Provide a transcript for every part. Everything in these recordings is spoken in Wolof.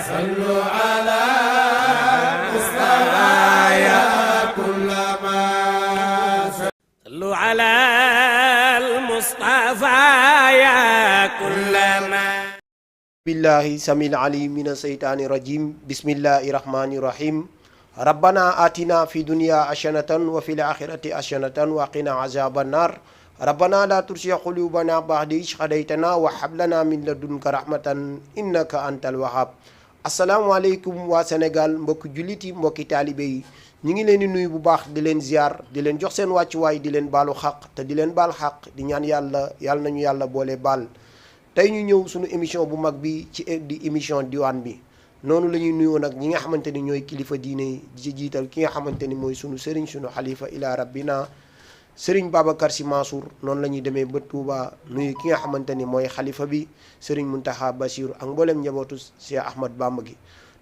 صلوا على مصطفى يا كل ما صلوا على المصطفى يا كل ما بالله سميع العليم من الشيطان الرجيم بسم الله الرحمن الرحيم ربنا آتنا في الدنيا حسنة وفي الآخرة حسنة وقنا عذاب النار ربنا لا تزغ قلوبنا بعد إذ هديتنا وهب لنا من لدنك رحمة إنك أنت الوهاب asalaamaaleykum waa Sénégal mbokki jullit yi mbokki taalibe yi ñu ngi leen di nuyu bu baax di leen ziar di leen jox seen wàccuwaay di leen baalu xaq te di leen baal xaq di ñaan yàlla nañu yàlla boole baal tey ñu ñëw suñu émission bu mag bi ci di émission diwaan bi noonu la ñuy nuyoo nag ñi nga xamante ni ñooy kilifa diine di ci jiital ki nga xamante ni mooy sunu sëriñ sunu xalifa ila rabbina sëriñ Babacar Sy Mansour noonu la ñuy demee ba Touba nuyu ki nga xamante ni mooy xalifa bi sëriñ Muntaxa Basiru ak mboolem njabootu Cheikh Ahmad Bamba gi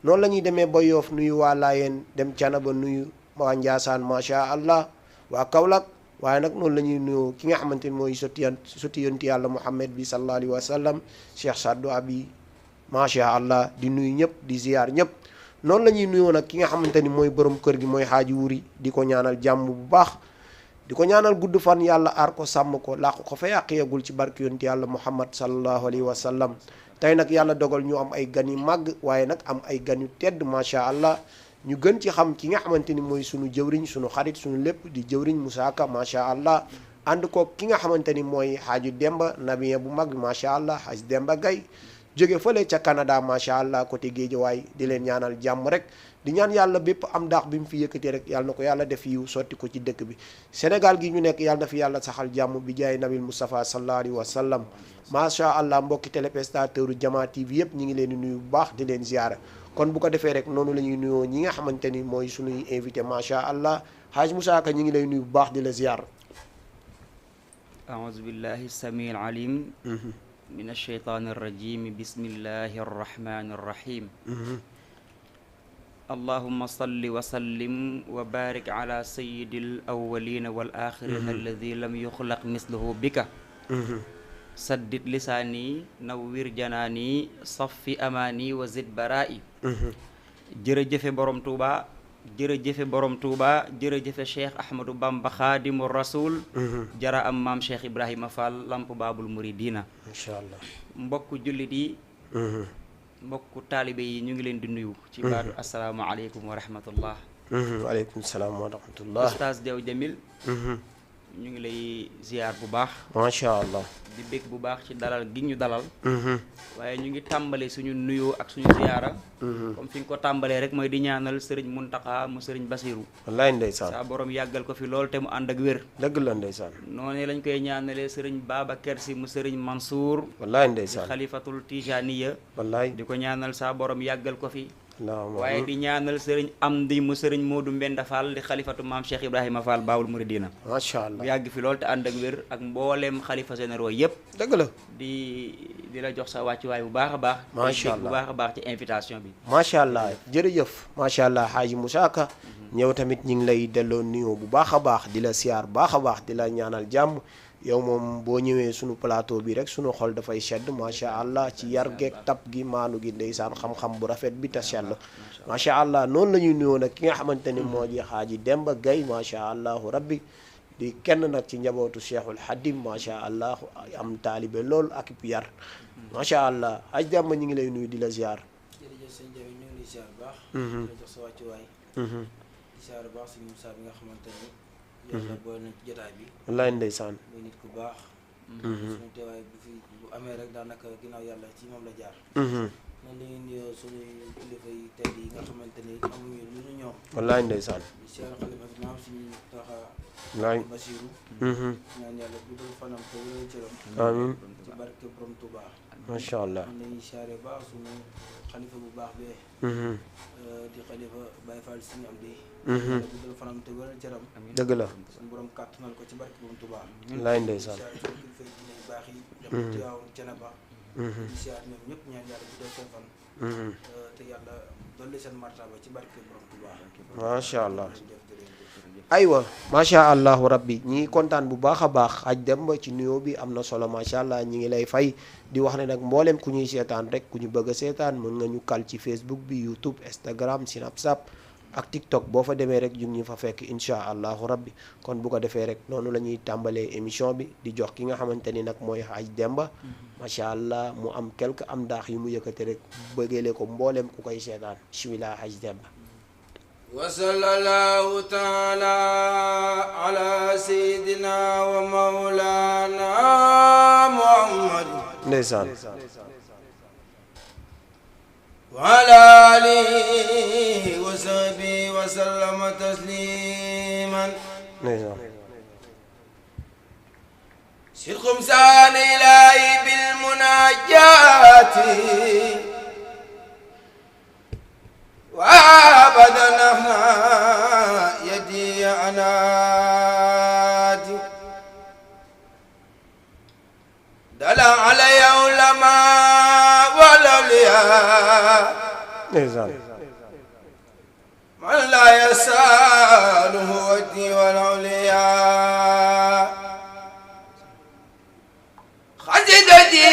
noonu la ñuy demee ba Yoof nuyu waa Laayeen dem Canaba nuyu waa Njaasaan macha allah waa Kaolack waaye nag noonu la ñuy nuyoo ki nga xamante ni mooy sotti yonti yàlla Muhammad bi sallallahu alayhi wa sallam Cheikh Saddu Abi macha allah di nuyu ñëpp di ziar ñëpp noonu la ñuy nuyoo nag ki nga xamante ni mooy borom kër gi mooy xaaji wuri di ko ñaanal jàmm bu baax di ko ñaanal gudd fan yàlla aar ko sàmm ko làq ko fa yàq yegul ci barki yonti yàlla Muhammad sallallahu alayhi wa sallam tey nag yàlla dogal ñu am ay gan yu màgg waaye nag am ay gan yu tedd macha allah ñu gën ci xam ki nga xamante ni mooy sunu jëwriñ sunu xarit sunu lépp di jëwriñ Moussa Ka macha allah ànd ko ki nga xamante ni mooy xaaju Demba nabiya bu mag macha allah xaaj Demba Gay jóge fële ca Canada macha allah côté Géejawaay di leen ñaanal jàmm rek di ñaan yàlla bépp am daax bi mu fi yëkkatee rek yàlla na ko yàlla def yiw sotti ko ci dëkk bi Sénégal gi ñu nekk yàlla na fi yàlla saxal jàmm bi jaay nabil Moustapha sallallahu alayhi wa sallam macha allah mbokki téléspectateur Jama TV yëpp ñi ngi leen di nuyu bu baax di leen ziara kon bu ko defee rek noonu la ñuy nuyoo ñi nga xamante ni mooy suñuy invité macha allah Haaj Moussa Ka ñi ngi lay nuyu bu baax di la ziar. aouzu billahi samiil alim min alsheytaan arrajim bismillahi arrahmani arrahim allahuma salli wa sallim wa barik ala sayidi alawalina wal axirina alladi lam yuxlaq mislahu bika saddid lisaani nawwir janaani saffi amaani wa zid baraa'i jërëjëfe borom Tuuba jërëjëfe borom Tuuba jërëjëfe Cheikh Ahmadou Bamba Xaadimu Rasul jara am maam Cheikh Ibrahima Fall lamp baabul muridina incha allah mbokku jullit yi mbokku taalibe yi ñu ngi leen di nuyu ci baatu asalaamaaleykum wa rahmatullah waaleykum salaam wa rahmatullah Oustaz Diaw Jamil ñu ngi lay ziar bu baax macha allah di bég bu baax ci dalal gi ñu dalal waaye ñu ngi tàmbale suñu nuyoo ak suñu ziyaara comme fi nga ko tàmbalee rek mooy di ñaanal sëriñ Muntaxa mu sëriñ Basiru wallaay ndeysaan saa borom yàggal ko fi lool te mu ànd ak wér dëgg la ndeysaan noonu lañ koy ñaanalee sëriñ Babacar Si mu sëriñ Mansour wallaay di ndeysaan xalifatul Tijaniya wallaay di ko ñaanal saa borom yàggal ko fi allahumma waaye di ñaanal sëriñ Amdi mu sëriñ Moodu Mbenda Fall di xalifatu maam Cheikh Ibrahima Fall Baawul Muridina macha bu allah yàgg fi lool te ànd ak wér ak mbooleem xalifa généraux yépp dëgg la di la jox sa wàccuwaay bu baax a baax macha allah bu baax a baax ci invitation bi macha allah jërëjëf macha allah Haaji Moussa Ka ñëw tamit ñu ngi lay delloo nuyoo bu baax a baax di la siyaar baax a baax di la ñaanal jàmm yow moom boo ñëwee sunu plateau bi rek sunu xol dafay sedd macha allah ci yar geeg tab gi maanu gi ndeysaan xam-xam bu rafet bi te sell macha allah noonu la ñuy nuyoo nag ki nga xamante ni moo di Xaaji Demba Gay macha allahu rabbi di kenn nag ci njabootu Cheikhul Hadim macha allah am taalibe lool ak yar macha allah Haaj Demba ñu ngi lay nuyu di la ziar. jërëjëf sëñ Jabi ñu ngi lay ziar bu baax. di la jox sa wàccuwaay. di ziar bu baax si Moussa bi nga xamante ni. yàlla boole nañ ci jotaay bi. wallaay ndeysaan. muy nit ku baax. suñu teewaay bu amee rek daanaka ginnaaw yàlla ci moom la jaar. nan la ñuy nuyoo suñuy kilifa yi tedd yi nga xamante ni amuñu lu ñu ñëw. wallaay ndeysaan. di ziar xalifa bi maam suñu taxa wallaay. Basiru. ñaan yàlla guddal fanam te wéral cëram. amiin. ci barke borom Tuubaa. macha allah. nan la ñuy ziare baax suñu xalifa bu baax bee. di xalifa Baye Fall suñu am di. guddal fanam te wéral cëram. dëgg la. suñu borom kàttanal ko ci barke borom Tuubaa. wallaay ndeysaan. di ziare suñu kilifa yi dinañ baax yi. dem Tiwaawan Cenaba. di ziare ñoom ñëpp ñaan yàlla guddal seen fan. te yàlla dolli seen martaba ci barke borom Tuubaa. macha allah. aywa macha allahu rabbi ñi ngi kontaan bu baax a baax aj dem ba ci nuyoo bi am na solo macha allah ñi ngi lay fay di wax ne nag mboolem ku ñuy seetaan rek ku ñu bëgg a seetaan mën nga ñu kal ci Facebook bi YouTube Instagram Snapchat ak TikTok boo fa demee rek ñu ngi fa fekk incha allahu rabbi kon bu ko defee rek noonu la ñuy tàmbalee émission bi di jox ki nga xamante ni nag mooy aj Demba macha allah mu am quelque am daax yu mu yëkkate rek bëggeele ko mboolem ku koy seetaan bismillah aj Demba. wa sallallahu taala ala sayyidina wa mawlana Muhammad ndeysaan wa ala alihi wa sahbihi wa sallama tasliman ndeysaan sidqum saana ilahi bil munajati وابدنا يدي عنادي دلا علي علماء والاولياء من لا يساله ودي والاولياء خزدتي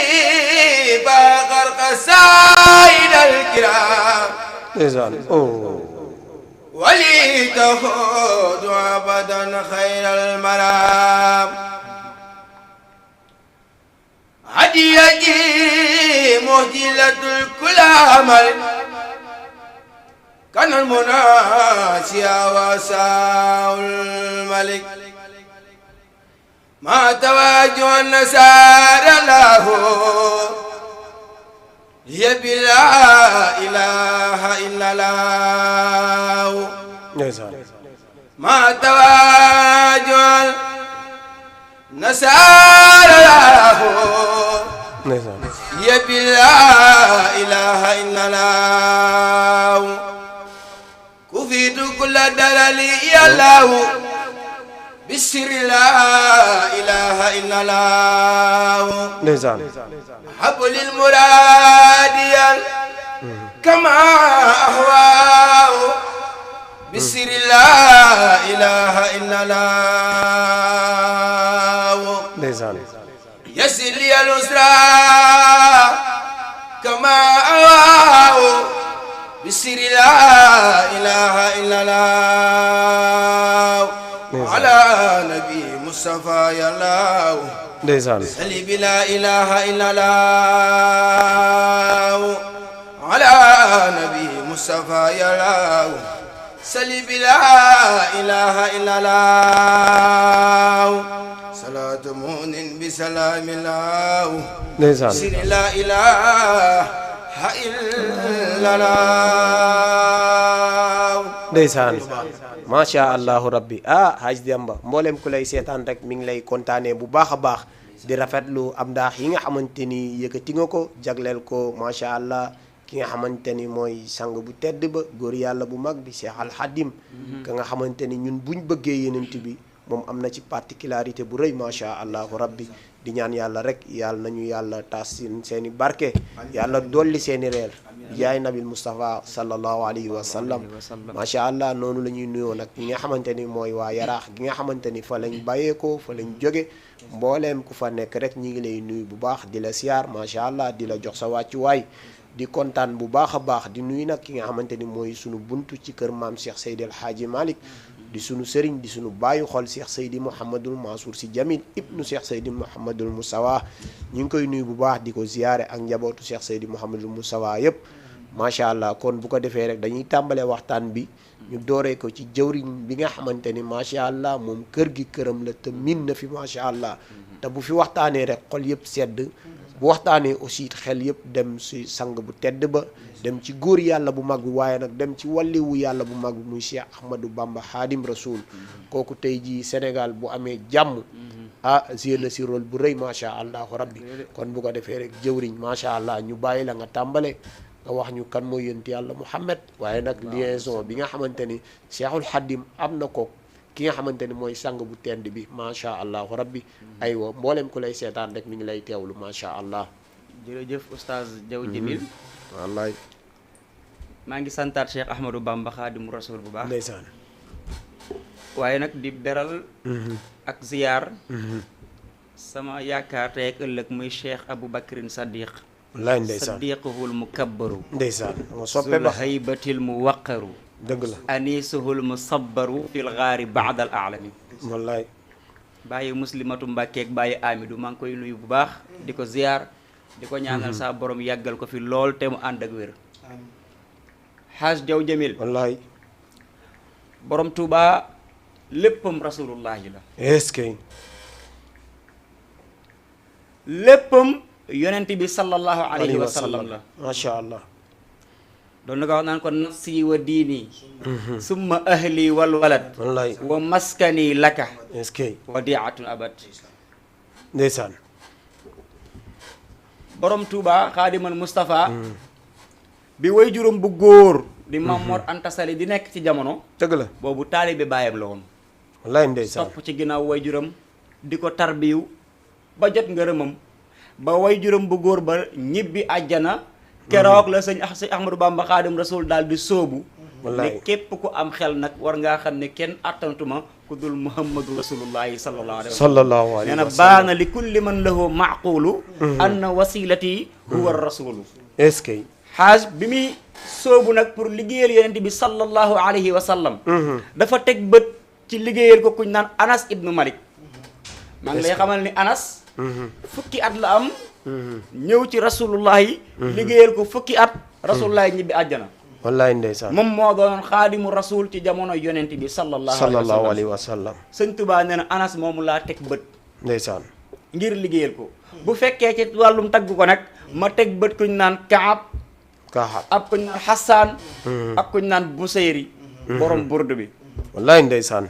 باغر قصائد الكرام ولي تخوض أبدا خير المرام هديتي مهجلة الكل عمل كان المناسيا وساء الملك ما تواجه النسار له هي بلا إله إلا الله ما تواجه نسار له هي بلا إله إلا الله كفيت كل دلال يا الله بالسر لا إله إلا الله حبل المراد كما أهواه بالسر لا إله إلا الله يسر لي الأسرى كما أهواه بالسر لا إله إلا الله على نبي مصطفى يا الله سلي بلا إله إلا الله على نبي مصطفى يا الله سلي بلا إله إلا الله صلاة مؤمن بسلام الله سر لا إله إلا الله ndeysaan macha allahu rabbi Hadj Demba mboolem ku lay seetaan rek mi ngi lay kontaanee bu baax a baax di rafetlu am ndaax yi nga xamante ni yëkkati nga ko jagleel ko macha allah ki nga xamante ni mooy sang bu tedd ba góor yàlla bu mag bi Cheikh Al Khadim ka nga xamante ni ñun buñ bëggee yenent bi moom am na ci particularité bu rëy macha allahu rabbi di ñaan yàlla rek yàlla nañu yàlla taas seeni barke yàlla dolli seeni reer yaay nabil Moustapha sallallahu alayhi wa sallam macha allah noonu la ñuy nuyoo nag ñi nga xamante ni mooy waa yaraax gi nga xamante ni fa lañ bàyyeekoo fa lañ jóge mbooleem ku fa nekk rek ñi ngi lay nuyu bu baax di la siyaar macha allah di la jox sa wàccuwaay di kontaan bu baax a baax di nuyu nag ki nga xamante ni mooy sunu buntu ci kër maam Cheikh Seydi El Hadji Malick di sunu sëriñ di sunu bàyyi xol Cheikh Seydi Mouhamadul Mansour Sy Djamil ibnu Cheikh Seydi Mouhamadul Moussawa ñu ngi koy nuyu bu baax di ko ziyaare ak njabootu Cheikh Seydi Mouhamadul Moussawa yëpp macha allah kon bu ko defee rek dañuy tàmbale waxtaan bi ñu dooree ko ci jëwriñ bi nga xamante ni macha allah moom kër gi këram la te min na fi macha allah te bu fi waxtaanee rek xol yëpp sedd bu waxtaanee aussi xel yëpp dem si sang bu tedd ba dem ci góor yàlla bu mag bi waaye nag dem ci walliwu yàlla bu mag bi muy Cheikh Ahmadou Bamba Khadim Rasoul kooku tey jii Sénégal bu amee jàmm joué na si rôle bu rëy macha allahu rabbi kon bu ko defee rek jëwriñ macha allah ñu bàyyi la nga tàmbale nga wax ñu kan mooy yonent yàlla Muhammad waaye nag liaison bi nga xamante ni Cheikhul Khadim am na ko ki nga xamante ni mooy sang bu tend bi macha allahu rabbi aywa mboolem ku lay seetaan rek mi ngi lay teewlu macha allah. jërëjëf oustaz Diaw Jamil wallaay maa ngi santaat Cheikh Ahmadou Bamba Xaadimu Rasul bu baax ndeysaan waaye nag di beral ak ziyaar sama yaakaar tey ak ëllëg muy Cheikh Aboubacrin Sadiq wallaay ndeysaan sadiquhul mukabbaru ndeysaan moo soppe sul ba haybatil muwaqaru dëgg la anisuhul musabbaru fil gaari baadal alami wallaay bàyyi muslimatu mbàkkeeg bàyyi amidou maa ngi koy nuyu bu baax di ko ziyaar di ko ñaanal saa borom yàggal ko fi lool te mu ànd ak wér xaaj jaw jamil wallaay borom Touba léppam rasulullahi la est-ce que léppam yonent bi sallallahu alayhi wa sallam la macha allah doon na ko wax naan ko nafsi wa diini summa ahli wal walad wallaay wa maskani laka est-ce que wadiatun abad ndeysaan borom Touba xaadimal Moustapha bi way juróom bu góor di Mamor Anta Sali di nekk ci jamono dëgg la boobu taalibe baayam la woon wallaay ndeysaan topp ci ginnaaw way juróom di ko tarbiyu ba jot ngërëmam ba way juróom bu góor ba ñibbi àjjana keroog la sëñ Ahmadou Bamba Xaadim Rasul daal di sóobu wallaay ne képp ku am xel nag war ngaa xam ne kenn attantuma ku dul Muhammadu Rasulullahi sallallahu alayhi wa sallam sallallahu alayhi nee na wa sallam baana li kulli man lahu maaqulu anna wasilati huwa rasulu est-ce que xaaj bi muy sóobu nag pour liggéeyal yonent bi sallallahu alayhi wa sallam dafa teg bët ci liggéeyal ko kuñ naan Anas ibnu Malik maa ngi lay xamal ni Anas fukki at la am ñëw ci rasulullahi liggéeyal ko fukki at rasulullahi ñibbi àjjana wallaay ndeysaan moom moo doon xaadimu rasul ci jamono yonent bi sallallahu alayhi wa sallam sëñ Tuubaa nee na Anas moomu laa teg bët ndeysaan ngir liggéeyal ko bu fekkee ci wàllum tagg ko nag ma teg bët kuñ naan Kaab Kaab ak kuñ naan Hassan ak kuñ naan Busayri borom burdu bi wallaay ndeysaan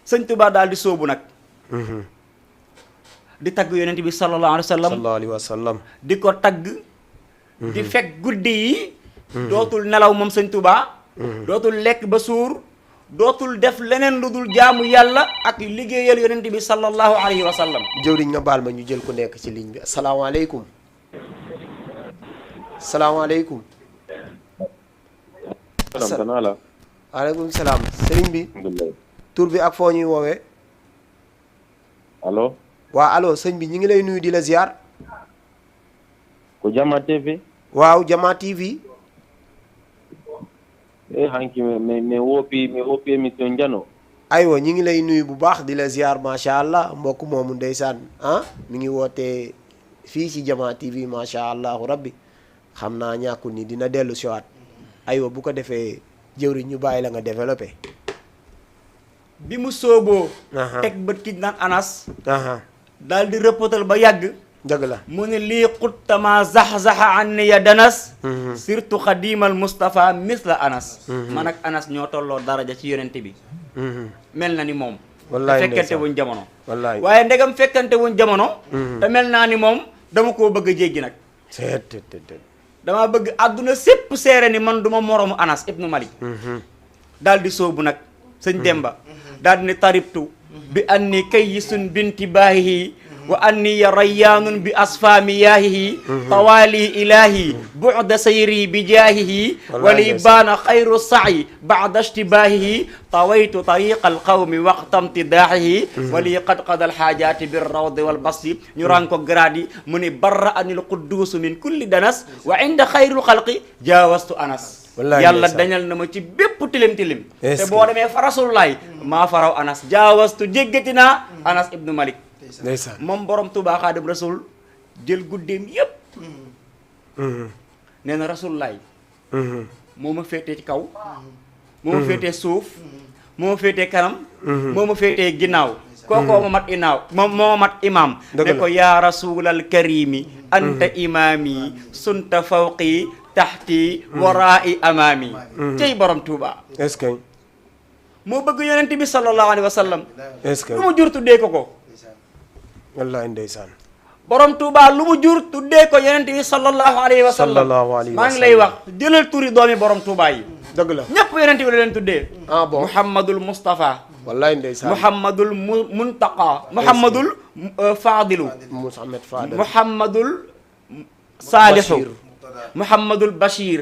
sëñ Tuubaa daal di sóobu nag di tagg yonent bi sallallahu alayhi wa sallam sallallahu alayhi wa sallam di ko tagg di fekk guddi yi dootul nelaw moom sëñ Tuubaa dootul lekk ba suur dootul def leneen lu dul jaamu yàlla ak liggéeyal yonent bi sallallahu alayhi wa sallam jëwriñ nga baal ma ñu jël ku nekk ci ligne bi asalaamaaleykum salaamaaleykum waaleykum salaam sëriñ bi tur bi ak foo ñuy woowee allo waa allo sëñ bi ñu ngi lay nuyu di la ziar ko Jama TV waaw Jama TV hanki mi woppi émission jano aywa ñi ngi lay nuyu bu baax di la ziar macha allah mbokk moomu ndeysaan mi ngi wootee fii ci Jama TV macha allahu rabbi xam naa ñàkkul ni dina dellu siwaat aywa bu ko defee jëwriñ ñu bàyyi la nga développé bi mu sooboo teg bët ki naan Anas daal di rëppatal ba yàgg dëgg la mu ne lii xuttama zax-zaxa an ya danas surtout xadimal Moustapha misla Anas man ak Anas ñoo tolloo daraja ci yonent bi mel na ni moom wallaay te fekkante wuñ jamono wallaay waaye ndegam fekkante wuñ jamono te mel naa ni moom dama koo bëgg a jéggi nag dama bëgg àdduna sépp seere ni man du ma moroomu Anas ibnu Malik daal di soobu nag sëñ Demba daal di ne taribtu bi anni kayyisun binti baahihi wa anni rayyaanun bi asfaami yaahihi tawaali ilaahi bu'da sayri bi jaahihi wali baana xayru sa'i ba'da ishtibaahihi tawaytu tariqa alqawmi waqtamti daahihi wali qad qada alxaajaati birrawdi walbasti ñu raan ko gradi mu ni barra anil qudduusu min kulli danas wa inda xayril xalqi jaawastu Anas yàlla dañal na ma ci bépp tilim tilim te boo demee fa rasulullaay maa faraw Anas jaawastu jéggati naa Anas ibnu Malik moom borom Tuubaa Xaadim Rasul jël guddeem yépp nee na rasulullaay moo ma féetee ci kaw moo ma féetee suuf moo ma féetee kanam moo ma féetee ginnaaw kookoo ma mat inaaw moo mat imaam ne ko yaa rasulal karimi anta imaami sunta fawqi taxti waraa'i amaami tey borom Tuubaa est-ce que moo bëgg yonent bi sallallahu alayhi wa sallam est-ce que lu mu jur tuddee ko ko wallaay ndeysaan borom Tuubaa lu mu jur tuddee ko yonent bi sallallahu alayhi wa sallam maa ngi lay wax jëlal turi doomi borom Tuubaa yi dëgg la ñëpp yonent bi la leen tuddee bon Muhammadul Mustafa wallaay ndeysaan Muhammadul Muntaqa Muhammadul Fadilu Muhammad Fadil Muhammadul Saalihu Muhammadul Bachir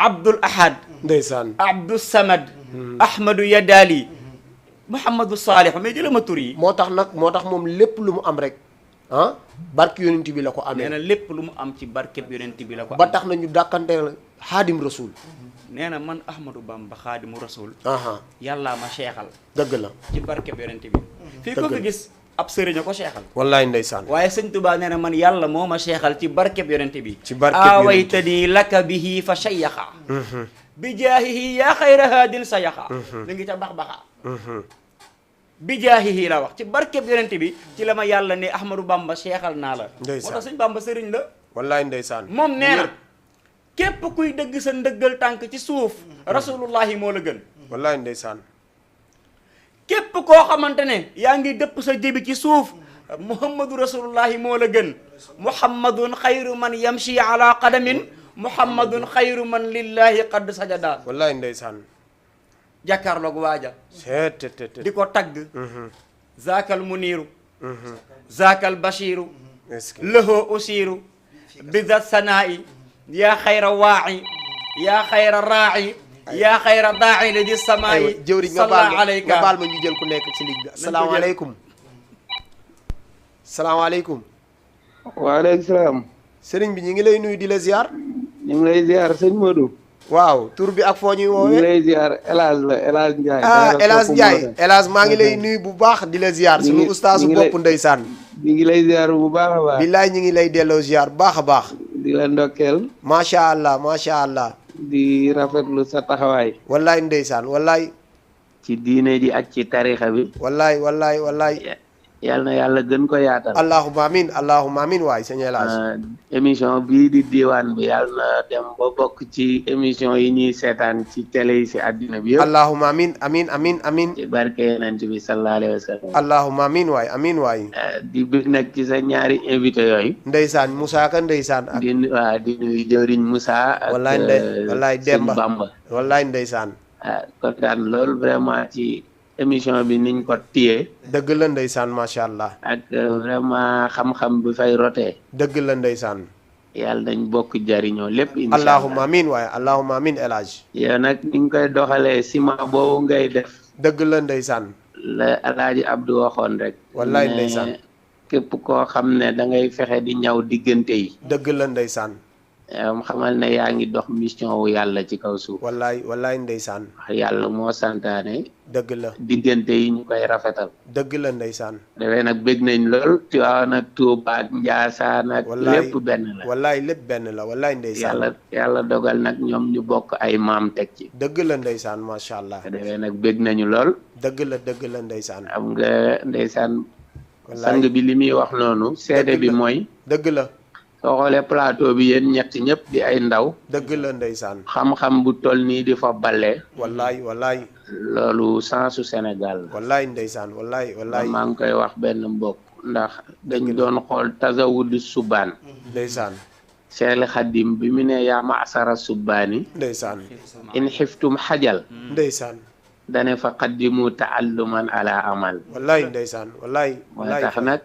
Abdul Ahad ndeysaan Abdou Samad Ahmadou Yadali Mouhamadou Salih mais jëla ma tur yi moo tax moom lépp lu mu am rek barke yonent bi la ko amee nee na lépp lu mu am ci barkeb yonent bi la ko ba tax na ñu dàkkanteel xaadim rasul nee na man Ahmadou Bamba xaadimu rasul aha yàllaa ma seexal dëgg la ci barkeb yonent bi fii ko fi gis ab sëriñ a ko seexal wallaay ndeysaan waaye sëñ Tuubaa nee na man yàlla moo ma seexal ci barkeb yonent bi ci barkeb yonent bi awaytani laka bihi fa shayaxa bi jaahihi yaa xayra haadin sa yaxa li ngi ca bax-baxa bi jaahihi la wax ci barkeb yonent bi ci la ma yàlla ne Ahmadou Bamba seexal naa la moo tax sëñ Bamba sëriñ la wallaay ndeysaan moom nee na képp kuy dëgg sa ndëggal tànk ci suuf rasulullahi moo la gën wallaay ndeysaan képp koo xamante ne yaa ngi dëpp sa jëbi ci suuf muhammadu rasulullahi moo la gën muhammadun xayru man yamshi ala qadamin muhammadun xayru man lillahi qad sajada wallaay ndeysaan jàkkaarloog waaja seet di ko tagg zaakal muniiru zaakal bashiru lëhoo usiiru bidat sanaa'i yaa xayra waa'i yaa xayra raa'i yaa xayra daa'i li di samaa'i jëwriñ nga baal ma ñu jël ku nekk ci ligne bi asalaamaaleykum salaamaaleykum waaleykum salaam. sëriñ bi ñu ngi lay nuyu di la ziar ñu ngi lay ziar sëñ Modou. waaw tur bi ak foo ñuy woowee. ñu ngi lay ziar El Hadj la El Hadj Ndiaye. El Hadj Ndiaye El Hadj maa ngi lay nuyu bu baax di la ziar. suñu ustaasu bopp ndeysaan. ñu ngi lay ziar bu baax a baax. billaay ñu ngi lay delloo ziar bu baax a baax. di la ndokkeel. macha allah macha allah. di rafetlu sa taxawaay. wallaay ndeysaan wallaay. ci diine ji ak ci tarixa bi. wallaay wallaay wallaay. yal na yàlla gën ko yaatal. allahumma amin waay sëñ El Hadj. émission bii di diwaan bi yàlla na dem ba bokk ci émission yi ñuy seetaan ci télé yi si àddina bi yëpp. allahumma amin. ci barke Yonent bi sallallahu alayhi wa sallam. allahumma amin waay. di bëgg nag ci sa ñaari invité yooyu. ndeysaan Moussa Ka ndeysaan. di nuyu jëwriñ Moussa. ak wallaay Demba sëñ Bamba. wallaay ndeysaan. kontaan loolu vraiment ci émission bi niñ ko téye. dëgg la ndeysaan macha allah. ak vraiment xam-xam bi fay rotee. dëgg la ndeysaan. yàlla nañ bokk jariñoo lépp. incha allah allahumma amin waaye allahumma amin El Hadj. yow nag ni nga koy doxalee ciment boobu ngay def. dëgg la ndeysaan. la El Hadj Abdou waxoon rek. wallaay ndeysaan. képp koo xam ne da ngay fexe di ñaw diggante yi. dëgg la ndeysaan. xamal ne yaa ngi dox mission wu yàlla ci kaw suuf. wallaay ndeysaan. yàlla moo santaane. dëgg la diggante yi ñu koy rafetal. dëgg la ndeysaan. dafay nag bëgg nañ lool Tiwaawan ak Tuuba ak Njaasaan ak lépp benn la. wallaay lépp benn la wallaay ndeysaan. yàlla dogal nag ñoom ñu bokk ay maam teg ci. dëgg la ndeysaan macha allah. dafay nag bëgg nañu lool. dëgg la ndeysaan. am nga ndeysaan. sang bi li muy wax noonu. seede bi mooy. dëgg la. soo xoolee plateau bi yéen ñett ñëpp di ay ndaw. dëgg la ndeysaan. xam-xam bu toll nii di fa balle. wallaay. loolu sensu Sénégal. wallaay ndeysaan wallaay. maa ngi koy wax benn mbokk. ndax dañ doon xool tasawud subaan. ndeysaan. Seex Xadim bi mu ne yaa ma'sara subbaani. ndeysaan. in xiftum xajal. ndeysaan. dane fa qaddimu taalluman ala amal. wallaay ndeysaan wallaay. moo tax nag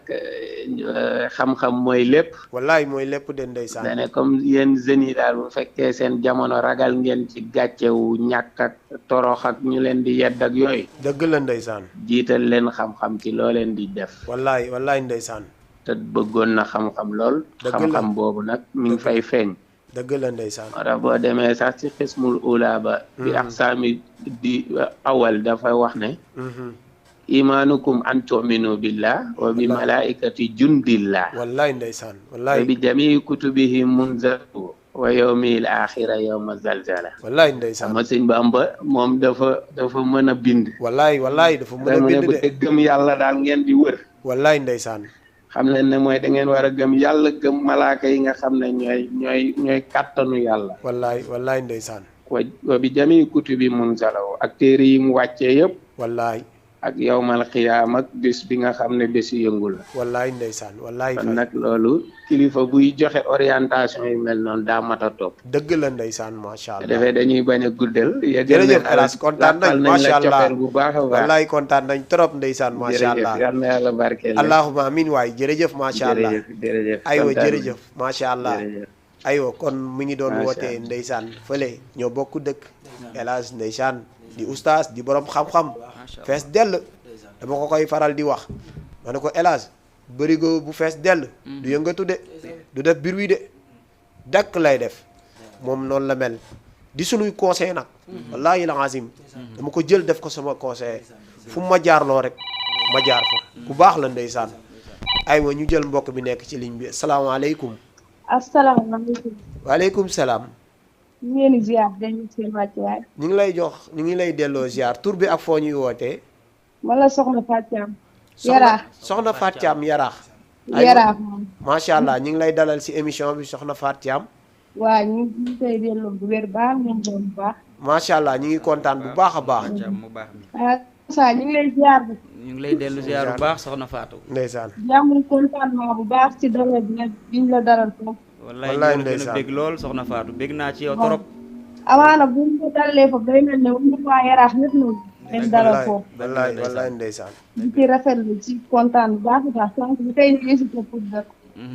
xam-xam mooy lépp. wallaay mooy lépp de ndeysaan. dane comme yéen jeunes yi daal bu fekkee seen jamono ragal ngeen ci gàccewu ñàkk ak torox ak ñu leen di yedd ak yooyu. dëgg la ndeysaan. jiital leen xam-xam ci loo leen di def. wallaay ndeysaan. te bëggoon na xam-xam lool. xam-xam boobu nag mi ngi fay feeñ. dëgg la ndeysaan. moo tax boo demee sax ci xismul ula ba. bi aqsaami di awal dafay wax ne. imaanukum an tu'minu billah wa bi malaikati jundillah. wallaay ndeysaan wa bi jamii kutubihi munzaru wa yawmil axira yawma zalzala. wallaay ndeysaan. sama sëñ Bamba moom dafa mën a bind. wallaay dafa mën a bind de. gëm yàlla daal ngeen di wër. wallaay ndeysaan. xam leen ne mooy da ngeen war a gëm yàlla gëm malaaka yi nga xam ne ñooy kàttanu yàlla. wallaay ndeysaan. wa bi jami kutubi munzalaw ak téere yi mu wàccee yëpp. wallaay. ak yawmal xiyaam ak bés bi nga xam ne bésu yëngu la. wallaay ndeysaan wallaay. kon nag loolu kilifa buy joxe orientation yi mel noonu daa mat a topp. dëgg la ndeysaan macha allah. defee dañuy bañ a guddal. jërëjëf El Hadj kontaan nañ macha allah bu baax a baax. wallaay kontaan nañ trop ndeysaan macha allah. jërëjëf yal na yàlla barkeel. allahumma amin waay jërëjëf macha allah. jërëjëf aywa jërëjëf macha allah. aywa kon mi ngi doon Macha wootee Allah. ndeysaan fële ñoo bokk dëkk El Hadj ndeysaan di oustaz di borom xam-xam fees dell dama ko koy faral di wax ma ne ko El Hadj bërigo bu fees dell du yëngatu de du def biir wi de dakk lay def moom noonu la mel di sunuy conseil nag wallaahi la azim dama ko jël def ko sama conseil fu ma jaarloo rek ma jaar fa ku baax la ndeysaan aywa ñu jël mbokk bi nekk ci ligne bi asalaamaaleykum asalaamaaleykum. waaleykum salaam ñu ngi leen di ziar dañu seen wàccuwaay. ñu ngi lay jox ñu ngi lay delloo ziar tur bi ak foo ñuy wootee man la soxna Fatou Thiam. Yaraax soxna Fatou Thiam Yaraax Yaraax moom. macha allah ñu ngi lay dalal si émission bi soxna Fatou Thiam waaw ñu ngi koy delloo bu wér baax ñu ngi doon bu baax. macha allah ñu ngi kontaan bu baax a baax jàmm mu baax mi ah saa ñu ngi lay ziar bi. ñu ngi lay dellu ziar bu baax soxna Fatou. ndeysaan jàmm contentement bu baax ci dalal bi ñu la dalal foofu. wallaay wallaay ñu gën a ndeysaan. bég lool soxna Fatou bég naa ci yow trop. amaana bu ñu ko dalalee foofu day mel ne bu ñu waa Yaraax ñëpp ñëw leen dalal foofu. wallaay wallaay ndeysaan di ci rafetlu ci kontaan bu baax a baax sànq bi tey ñu hésité pour dëkk.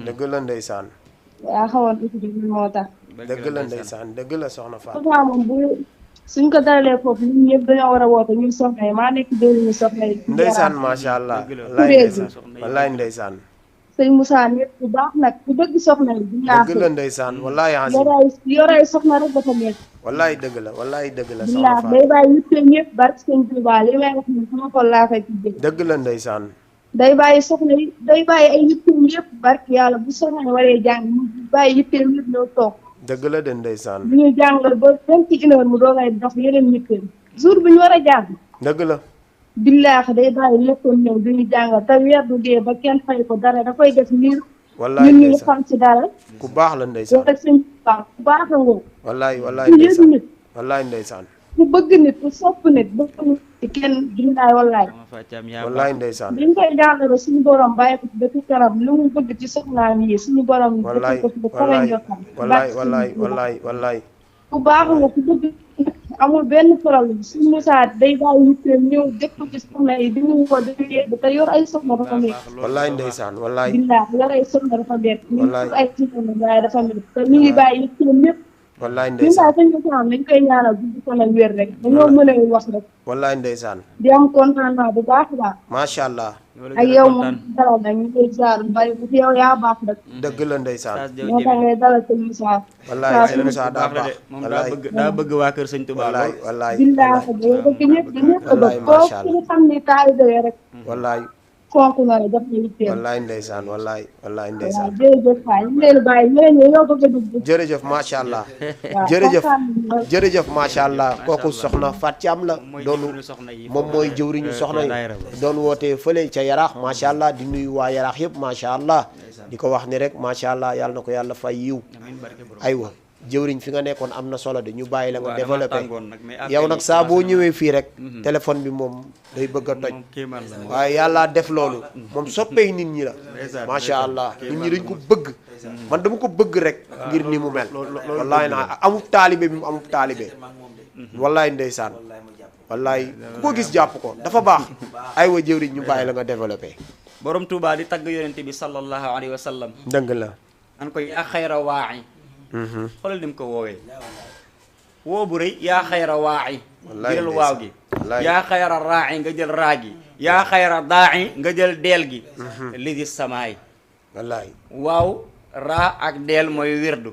dëgg la ndeysaan yaa xawoon hésité bi moo tax. dëgg la ndeysaan dëgg la soxna Fatou Fatou moom bu suñ ko dalalee foofu ñun ñëpp dañoo war a woote ñun soxna yi maa nekk déwénu soxna yi. ndeysaan macha allah Dëgg la. wallaay Kuréel ndeysaan wallaay ndeysaan sëñ Moussa nit bu baax nag ku bëgg soxna yi du dëgg la ñaax ndeysaan wallaay azim yoray soxna rek dafa nekk wallaay dëgg la wallaay dëgg la soxna bilaa Fatou day bàyyi yitteem yëpp barke sëñ Touba li may wax ni sama xol laa koy tuddee dëgg la ndeysaan day bàyyi soxna yi day bàyyi ay yitteem yëpp barke yàlla bu soxna yi waree jàng mu bàyyi yitteem yëpp ñëw toog dëgg la de ndeysaan bu ñuy jàngal ba 21 heures mu doo ngay dox yeneen yitteem jour bi ñu war a jàng dëgg la billaax day bàyyi léppam ñëw du ñu jàngal te weer du dee ba kenn fay ko dara da koy def ngir wallaay ñun ñu ndeysaan xam ci dara ku baax la ndeysaan yow ak sëñ Touba ku baax a ngoo wallaay wallaay ku yëg ndeysaan nit wallaay ndeysaan ku bëgg nit ku sopp nit bëgg nit ci kenn dindaay wallaay soxna Fatou Thiam yaa wallaay baax. ndeysaan dañ koy jàngale suñu borom bàyyi ko ci dëkk kanam lu mu bëgg ci soxnaam yi suñu borom wallaay dëkk ko ci ba kawe wallaay njottam wallaay wallaay wallaay wallaay ku baax nga ku bëgg amul benn problème suñu Moussa day bàyyi yitteem ñëw dëkk ko ci soxna yi di ñu woo dañu yegg te yor ay soxna dafa nekk wallaay ndeysaan wallaay billaa yor ay soxna dafa nekk ñu Wallaay. ay soxna waaye dafa nekk te ñu ngi bàyyi yitteem yëpp wallaay ñun ndeysaan daal sëñ Moussa dañ koy ñaanal gudd fan ak wér rek dañoo mën a wax rek wallaay ndeysaan di am contentement bu baax a baax macha allah Loolu ak gën a yow kontaan. moom dalal nag ñu koy jaar bari bu yow yaa baax rek dëgg la ndeysaan Saas Jaw moo tax Jëme. ngay dalal sëñ Moussa wallaay Saa sëñ su Moussa daa baax la baax de moom daa wallaay bëgg waa kër sëñ Touba wallaay lool. wallaay billaahi day bëgg ñëpp di ñëpp a Wallaay, bëgg macha koo ku xam ni taalibe yi rek wallaay fonk na la def na yitteem wallaay ndeysaan wallaay wallaay waaw ndeysaan jërëjëf waay ñu leen bàyyi ñeneen ñi ñoo bëgg a dugg jërëjëf macha allah waaw jërëjëf kontaan nañu lool. jërëjëf macha allah kooku Allah. soxna Fatou Thiam la mooy doonu jëwriñu soxna yi moom mooy jëwriñu soxna yi daayira ba. doon wootee fële ca yaraax macha allah di nuyu waa yaraax yëpp macha allah di ko wax ni rek macha allah yàlla na ko yàlla fay yiw amiin barke borom. aywa jëwriñ fi nga nekkoon am na solo de ñu bàyyi la nga Waaw, dama développé tàngoon nag, mais yow après nag saa boo commencé ñëwee fii rek téléphone bi moom day bëgg a toj moom kéemaan la moom. waaye yàlla def loolu moom soppey nit ñi la Ndeysaan, macha ndeysaan. allah nit ñi dañ ko bëgg man dama ko bëgg rek ngir ni mu mel wallaay naa amul taalibe bi mu amul taalibe wallaay ndeysaan wallaay ku ko gis jàpp ko dafa baax aywa jëwriñ ñu bàyyi la nga développé borom Touba di tagg yonente bi sallallahu alayhi wa sallam dëgg la an ko yaa xayra waaxi xoolal ni mu ko woowee woo bu rëy yaa xayra waaxi Wallaay jël ndeysaan. waaw gi Wallaay. yaa xayra raaxi nga jël raa gi yaa xayra daaxi nga jël deel gi lidi samaay wallaay waaw raa ak deel mooy wirdu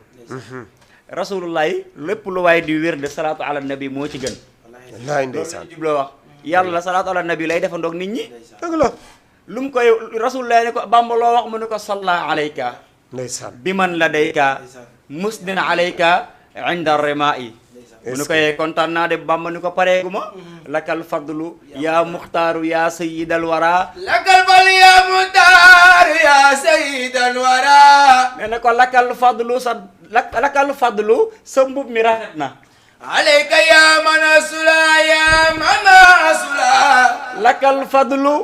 rasulullah yi lépp lu waay di wirdu salaatu ala nabi moo ci gën wallaay loolu ndeysaan la jubloo wax yàlla salaatu ala nabi lay defandoog nit ñi dëgg la lu mu koy rasulullah ne ko bamba loo wax mu ne ko salla alayka ndeysaan bi man ladayka musdin alayka inda rimaa'i mu ne ko yee kontaan naa de bamba ni ko pareeguma lakal fadlu yaa muxtaaru yaa sayyidal wara lakal bal ya mutar ya sayyidal wara nee na ko lakal fadlu sa lakal fadlu sa mbub mi rafet na alayka ya manasula ya manasula lakal fadlu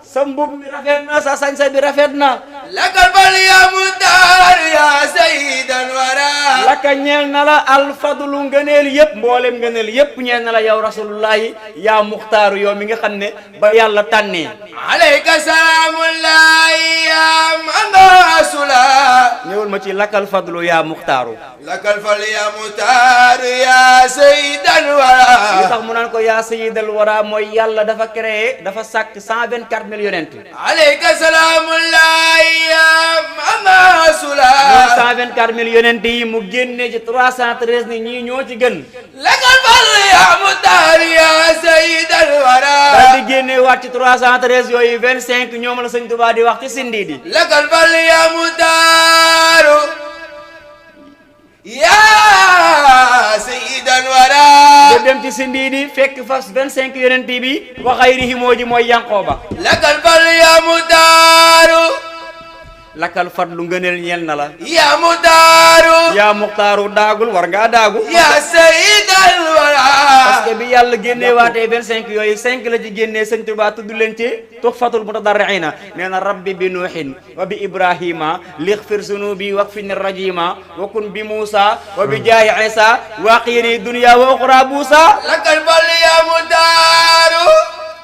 sa mbub mi rafet na sa sañsa bi rafet na lakal fal ya muxtaar ya sayyidal wara laka ñeel na la alfadlu ngëneel yëpp mboolem ngëneel yëpp ñeel na la yow rasulullahi yaa muxtaaru yow mi nga xam ne ba yàlla tànnee alayka salaamullahi ya manga sula ñëwal ma ci lakal fadlu yaa muxtaaru lakal fal ya muxtaar ya sayyidal wara li tax mu naan ko yaa sayyidal wara mooy yàlla dafa créé dafa sàkk 124 000 yonent alayka salaamullahi ya manga sula 124 000 yonent yi mu génnee ci 313 ni ñii ñoo ci gën lakal fal ya muxtaar ya sayyidal wara daal di génnee waat ci 313 yooyu 25 ñoom la sëñ Tuubaa di wax ci sindi di lakal fal ya muxtaar ya sayyidal wara nga dem ci sindi di fekk fa 25 yonent bi wa xayrihi moo ji mooy Yanqooba lakal fal ya muxtaar lakal fadlu ngëneel ñeel na la ya muxtaar yaa muxtaaru daagul war ngaa daagu ya sayyidal wara parce que bi yàlla génnee waatee 25 yooyu 5 la ci génnee sëñ Tuubaa tudd leen ci tuhfatul mutadarriina nee na rabbi bi nuuhin wa bi ibrahima lixfir sunubi wakfini rajima wa kun bi muusa wa bi jaahi isa waqini dunya wa uxra buusa lakal fal ya muxtaar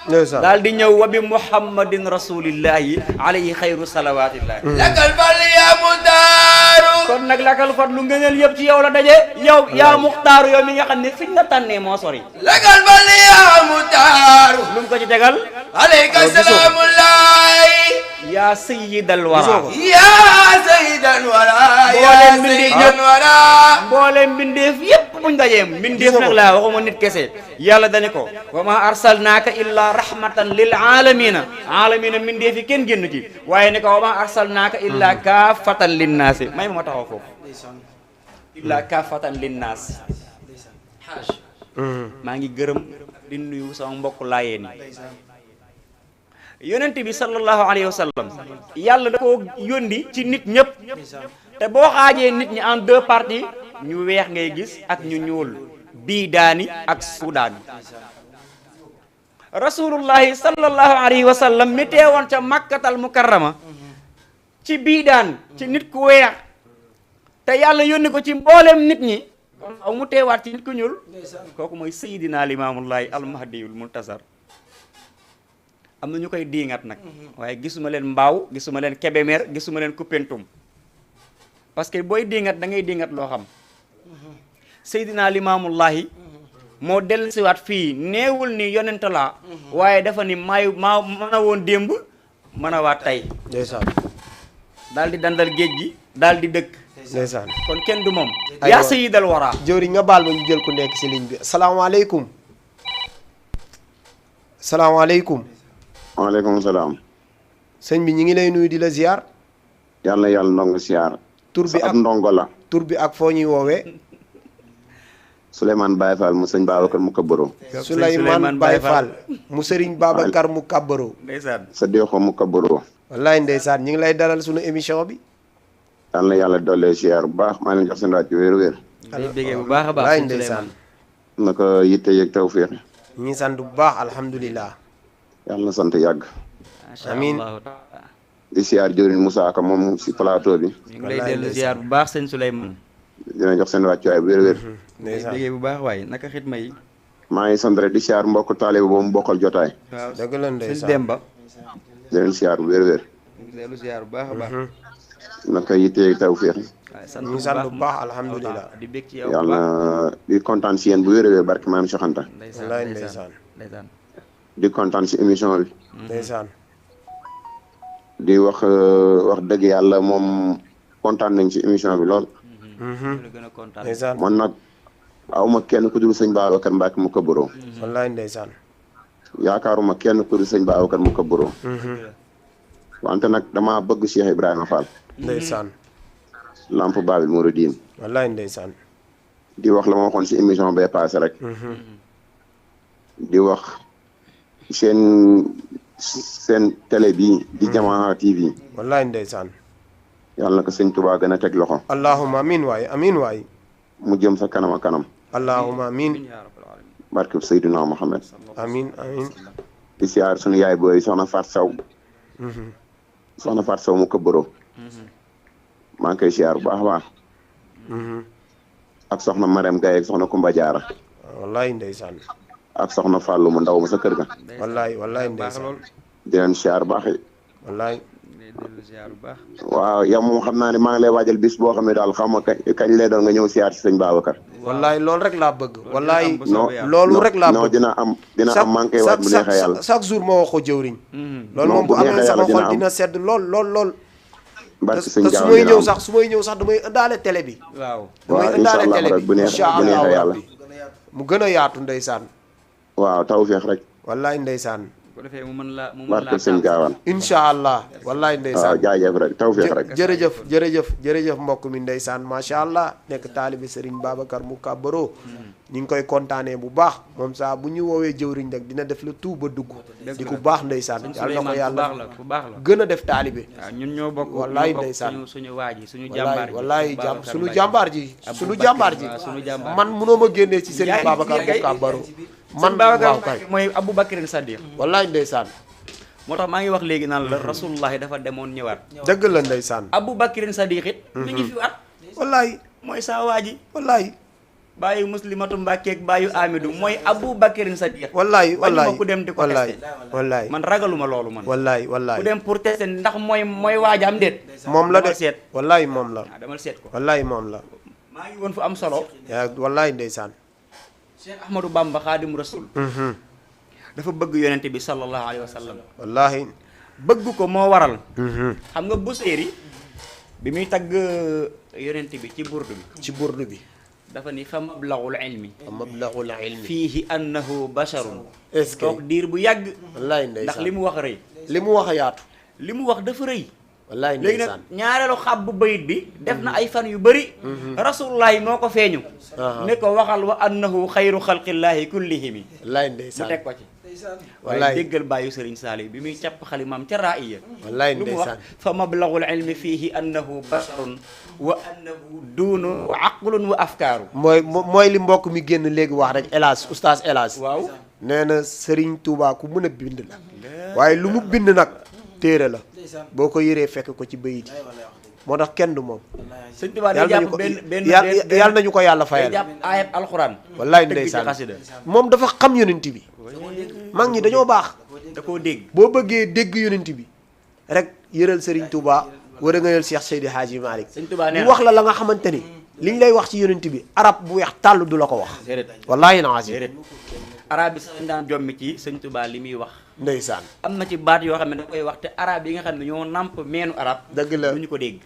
ndeysaan daal di ñëw wa bi muhammadin rasulillahi alayhi xayru salawatillahi lakal fal ya muxtaar kon nag lakal fadlu ngëneel yëpp ci yow la daje yow yaa muxtaaru yow mi nga xam ne fiñ la tànnee moo sori lakal fal ya muxtaar lu mu ko ci tegal alayka salaamullahi yaa sayyidal wara ya sayyidal wara Mboolem mbindeef sayyidal yëpp. wara mboolem mbindeef yépp buñ dajeem mbindeef nag laa waxuma nit kese yàlla dane ko wa ma arsalnaaka illa rahmatan lil alamina alamina mbindeef yi kenn génn ci waaye ne ko wa ma arsalnaaka illa kaafatan linnaasi may ma taxaw foofu illa kaafatan linnaas maa ngi gërëm di nuyu sama mbokk laayeen yi yonent bi sallallahu alayhi wa sallam yàlla da koo yóndi ci nit ñëpp te boo xaajee nit ñi en 2 parties ñu weex ngay gis ak ñu ñuul bii daani ak suudaani rasulullahi sallallahu alayhi wa sallam mi teewoon ca makkatal mukarrama ci bii daan ci nit ku weex te yàlla yónni ko ci mboolem nit ñi kon aw mu teewaat ci nit ku ñuul kooku mooy sayidina limaamullahi almahdiyul muntasar am na ñu koy diingat nag waaye gisuma leen mbaaw gisuma leen Kébémer gisuma leen Koupentoum parce que booy diingat da ngay diingat loo xam Seydina Limaamullahi moo dellusiwaat fii neewul ni yonent laa waaye dafa ni maa mën a woon démb mën a waat tey ndeysaan daal di dandal géej gi daal di dëkk ndeysaan kon kenn du moom Aywa. yaa sayyidal wara jëwriñ nga baal ma ñu jël ku nekk si ligne bi asalaamaaleykum salaamaaleykum waaleykum salaam. sëñ bi ñi ngi lay nuyu di la ziar yàlla yàlla ndongo siyaar. tur bi sa ak ab ndongo la. tur bi ak foo ñuy woowee Souleymane Baye Fall mu sëñ Babacar mu kabaro. Souleymane Baye Fall mu sëriñ Babacar mu kabbaro ndeysaan sa déexoo mu kabaro. wallaay ndeysaan ñi ngi lay dalal suñu émission bi yàlla yàlla dollee siyaar bu baax maa leen jox seen wàcc wéeru wéer. day bégee bu baax a baax wallaay sëñ ndeysaan naka yitte yeeg tawfiix. ñi ngi sant bu baax alhamdulilah yàlla na sant yàgg. Masha Amiin. Allahu taala. di siyaar jëwriñ Moussa Ka moom si plateau bi. ñu ngi lay Wallaay dellu ndeysaan. ziar bu baax sëñ Souleymane dina jox seen wàcc waay wéeru wéer. day ndeysaan bégee bu baax waaye naka xitma yi maa ngi sant rek di siyaar mbokk taalibe boobu mu bokkal jotaay. waaw dëgg la sëñ ndeysaan Demba di leen siyaar wéeru wéer. ñu ngi dellu ziar bu baax a baax naka yitte yeeg tawfiix. waaye sant ñu ngi sant bu baax alhamdulilah di bég ci yow bu yàlla baax di kontaan si yéen bu wéeru wéer barke maam Cheikh Anta. ndeysaan wallaay ndeysaan ndeysaan ndeysaan di kontaan si émission bi. ndeysaan di wax dëgg yàlla moom kontaan nañ ci émission bi lool. ñu la gën a kontaan ndeysaan man nag awma kenn ku dul sëñ Babacar Mbacke mu kabaro. wallaay ndeysaan yaakaaruma kenn ku dul sëñ Babacar mu kabaro. wante nag dama bëgg Cheikh Ibrahima Fall. ndeysaan Lamp Babil Mouridine. wallaay ndeysaan di wax la ma waxoon si émission bee passé rek. di wax seen télé bii di Jamaa TV. wallaay ndeysaan yàlla na ko sëñ Touba gën a teg loxo. allahuma amin waay amin waay mu jëm sa kanam a kanam. allahuma amin yaa rabbal alamin barke Seydina Mohamed. amin amin di siyaar sunu yaay booy soxna Faat Saw. soxna Fatou Sow mu këbëroo maa ngi koy siyaar bu baax a baax ak soxna Marème Gaye ak soxna Kumba Jaara wallaay ndeysaan ak soxna Fallou mu ndaw ma sa kër ga wallaay ndeysaan di leen siyaar baax yi wallaay waaw yow moom xam naa ne maa ngi lay waajal bis boo xam ne daal xam nga kañ lay doon nga ñëw siyaar si sëñ Babacar wallaay loolu rek laa bëgg wallaay non loolu rek laa bëgg dina am maa ngi koy waaj bu neexee yàlla chaque jour ma wax ko jëwriñ loolu moom bu amee sama xol dina sedd lool barke te su may ñëw sax damay ëndaale télé bi waaw damay waaw ëndaale incha télé allah bi bu neexee yàlla mu gën a yaatu ndeysaan waaw tawfeex rek wallaay ndeysaan bu ko defee mu mën la barke sëñ Gaawaan incha allah wallaay waaw ndeysaan jaajëf rek tawfeex rek jërëjëf mbokk mi ndeysaan macha allah nekk taalibi Serigne Babacar mu kàbbaroo ñu ngi koy kontaanee bu baax moom saa bu ñu woowee jëwriñ rek dina def la tout ba dugg di ku baax ndeysaan yàlla na ko yàlla ku baax la gën a def taalibe waaw ñun ñoo bokk wallaay ndeysaan suñu waa ji suñu jàmbaar ji wallaay suñu jàmbaar ji man munoo ma génnee ci Serigne Babacar mu kàbbaroo man waaw kay mooy Aboubacrine Sadiq wallaay ndeysaan moo tax maa ngi wax léegi naan la rasulullahi dafa demoon ñëwaat dëgg la ndeysaan Aboubacrine Sadiq it mi ngi fi waat wallaay mooy saa waa ji wallaay bàyyu muslimatu Mbàkke ak bàyyu Amidou mooy Aboubacrine Sadiq wallaay ma ku dem di ko testé wallaay man ragaluma loolu man wallaay ku dem pour testé ndax mooy waaja am déet moom la de demal seet wallaay moom la waaw demal seet ko wallaay moom la maa ngi woon fu am solo wallaay ndeysaan Cheikh Ahmadou Bamba Xaadimu Rasul dafa bëgg yonente bi sallallahu alayhi wa sallam wallahi bëgg ko moo waral xam nga Buseyri bi muy tagg yonente bi ci burdu bi dafa ni fa mablaghul ilmi fiihi annahu basharun est-ce que toog diir bu yàgg wallaay ndeysaan ndax li mu wax rëy li mu wax a yaatu li mu wax dafa rëy wallaay léegi ndeysaan nag ñaareelu xab bu bayit bi def na ay fan yu bëri rasulullahi moo ko feeñu ne ko waxal wa annahu xayru xalqillahi kullihimi wallaay mu ndeysaan teg ko ci wallaay waaye déggal bàyyu Sëriñ Saaliw bi muy capp xalimaam ca ra'iya wallaay lu mu wax ndeysaan fa mablaghul ilmi fiihi annahu basharun wa annahu duunu wa aqlun wa afkaaru mooy li mbokk mi génn léegi wax rek Elhadj oustaz Elhadj waaw nee na Serigne Touba ku mën a bind la waaye lu mu bind nag téere la boo ko yëree fekk ko ci bayit yi moo tax kenn du moom Sëñ Tuubaa day jàpp benn yàlla nañu ko yàlla fayal day jàpp ayab alxuraan wallaay tëgg ci ndeysaan xasida moom dafa xam yonent bi mag ñi dañoo baax da koo dégg boo bëggee dégg yonent bi rek yëral Serigne Touba war a nga yël Cheikh Seydi Hadji Malick Sëñ Tuubaa nee ñu wax la nga xamante ni liñ lay wax ci yonent bi arab bu weex tàll du la ko wax wallaahi naazim arab bi sax dañ daan jommi ci Sëñ Tuubaa li muy wax ndeysaan am na ci baat yoo xam ne da koy wax te arab yi nga xam ne ñoo namp meenu arab dëgg la du ñu ko dégg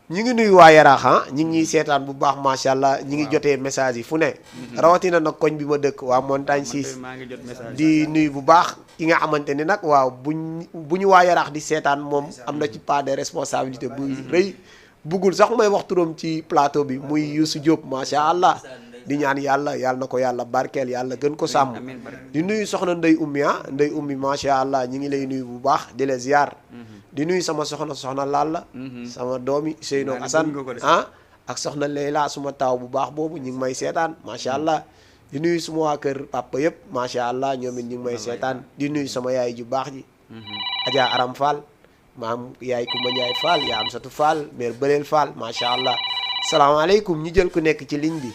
ñu ngi nuyu waa Yaraax ñi ngi ñuy seetaan bu baax macha allah ñi ngi jotee message yi fu ne rawatina nag koñ bi ma dëkk waa Montagne 6 maa ngi jot message di nuyu bu baax ki nga xamante ni nag waaw bu ñu waa Yaraax di seetaan moom am na ci part de responsabilité bu rëy buggul sax may wax turam ci plateau bi muy Youssou Diop macha allah di ñaan yàlla na ko yàlla barkeel yàlla gën ko sàmm di nuyu soxna Ndey Ummi macha allah ñi ngi lay nuyu bu baax di la ziar di nuyu sama soxna Lalla sama doomi Seyno Assane ak soxna Leyla suma taaw bu baax boobu ñu ngi may seetaan macha allah di nuyu suma waa kër papa yëpp macha allah ñoom it ñu ngi may seetaan di nuyu sama yaay ju baax ji Adja Aram Fall maam yaay Kumba Njaay Fall yaa am satu Fall mère Bëreel Fall macha allah salaamaaleykum ñu jël ku nekk ci ligne bi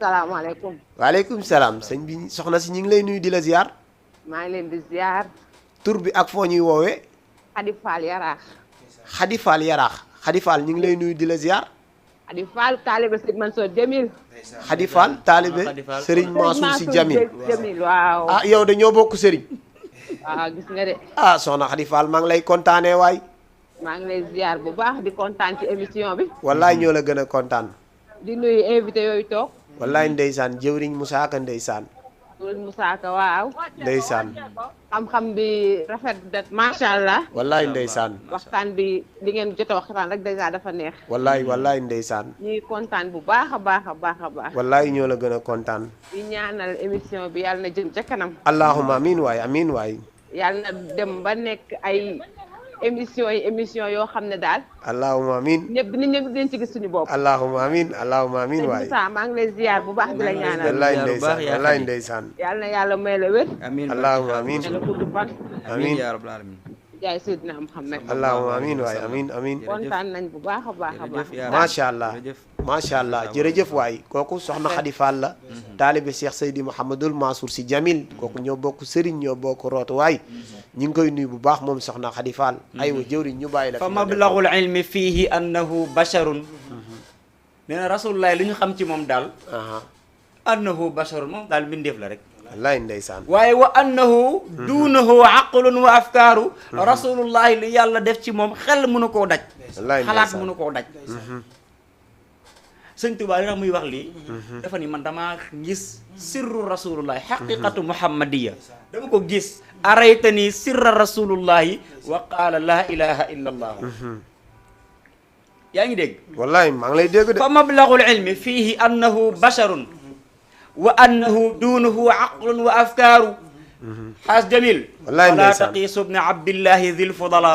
salaamaaleykum. waaleykum salaam sëñ bi soxna si ñu ngi lay nuyu di la ziar maa ngi leen di ziar. tur bi ak foo ñuy woowee Xadi Fall Yaraax. Xadi Fall Yaraax Xadi Fall ñu ngi lay nuyu di la ziar Xadi Fall taalibe Sëriñ Mansour Jamil. Xadi Fall taalibe Serigne Mansour si Jamil waaw. ah yow de ñoo bokk Serigne. waaw gis nga de. ah soxna Xadi Fall maa ngi lay kontaanee waay. maa ngi lay ziar bu baax di kontaan ci émission bi. wallaay ñoo la gën a kontaan. di nuyu invité yooyu toog. wallaay ndeysaan jëwriñ Moussa Ka ndeysaan. jëwriñ Moussa Ka waaw. ndeysaan. xam-xam bi rafet na macha allah. wallaay ndeysaan. waxtaan bi li ngeen jot a waxtaan rek dèjà dafa neex. wallaay ndeysaan. ñuy kontaan bu baax a baax a baax a baax. wallaay ñoo la gën a kontaan. di ñaanal émission bi yàlla na jëm ca kanam. allahumma amiin waay. yàlla na dem ba nekk ay émission yoo xam ne daal. allahumma amiin. ñëpp dinañ ci gis suñu bopp. allahumma amiin waay. Moussa maa ngi lay ziar bu baax di la ñaanal. wallaay ndeysaan. yàlla na yàlla may la wér. amiin allahumma amiin. may la gudd fan. amiin yaa rabbal aalamiin. jaay Seydina Muhammad. allahumma amiin waay amiin amiin. kontaan nañ bu baax a baax a baax. macha allah macha allah jërëjëf waay kooku soxna Khady Fall la. taalibe Cheikh Seydi Mouhamadul Mansour Sy Jamil kooku ñoo bokk sëriñ ñoo bokk rootu waay ñu ngi koy nuyu bu baax moom soxna Khady Fall. aywa jëwriñ ñu bàyyi la. fa mablagul ilmi fiihi annahu basharun. nee na rasulullah li ñu xam ci moom daal. annahu basharun moom daal mbindeef la rek. wallaay ndeysaan. waaye wa annahu duunahu aqlun wa afkaaru. rasulullahi li yàlla def ci moom xel mënu koo daj. wallaay xalaat mënu koo daj. sëñ Tuubaa li tax muy wax lii. dafa ni man damaa gis sirru rasulullahi xaqiqatu muhammadiya dama ko gis. araytani sirra rasulullahi wa qaala laa ilaha illa allah. yaa ngi dégg. wallaay maa ngi lay dégg de. fa mablagul ilmi fiihi annahu basharun wa annahu duunahu aqlun wa afkaaru. xaas jamil. wallaay wala ndeysaan. taqiisu bna abdillahi dil fudala.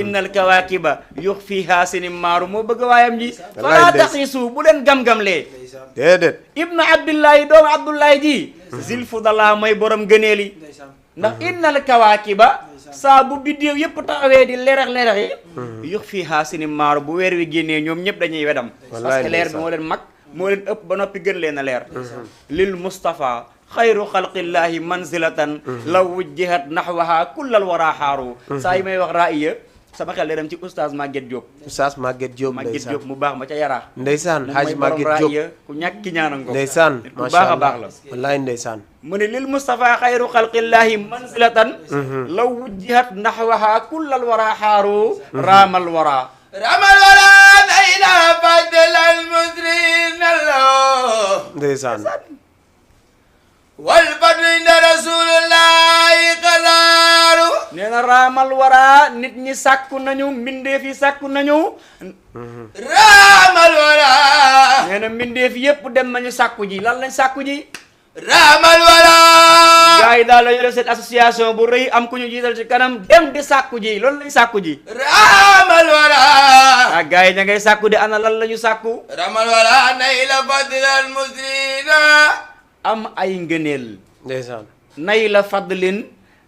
inna alkawaakiba yuxfiha sinimaaru moo bëgg waayam ji. fala taqiisu bu leen gam-gamlee. déedéet. ibnu abdillahi doomu abdullahi ji. zil fudala mooy borom gëneeli. ndax inna alkawaakiba saa bu biddéew yëpp taxawee di leerax yi. yuxfiha sinimaaru bu weer wi génnee ñoom ñëpp dañuy wedam. parce que leer bi moo leen mag. moo leen ëpp ba noppi gën leen a leer. lil Mustafa xayru xalqillahi manzilatan law wujjihat naxwaha kullal wara xaaru. saa yi may wax raaya sama xel day dem ci oustaz Maguette Diop. oustaz Maguette Diop Maguette Diop mu baax ma ca yaraax. ndeysaan Haji Maguette Diop ku ñàkk ki ñaanam ko. ndeysaan ku baax a baax la. wallaay ndeysaan. mu ne lil Mustafa xayru xalqillahi manzilatan law wujjihat naxwaha kullal wara xaaru raamal wara. ramal wala nayla fadlal musrin Allah. ndeysaan. wal fadlu inda rasulillahi qadaaru. nee na raamal wara nit ñi sàkku nañu mbindeef yi sàkku nañu. ramal wala. nee na mbindeef yépp dem nañu sàkku ji lan lañ sàkku ji. ramal wala. gars yi daal la ñu def seen association bu rëy am ku ñu jiital ci kanam dem di sàkku ji loolu lañ sàkku ji. ramal wala. ah gars yi da ngay sàkku di ana lan la ñu sàkku. ramal wala nayla fadlal musrina. am ay ngëneel. ndeysaan. nay la fadlin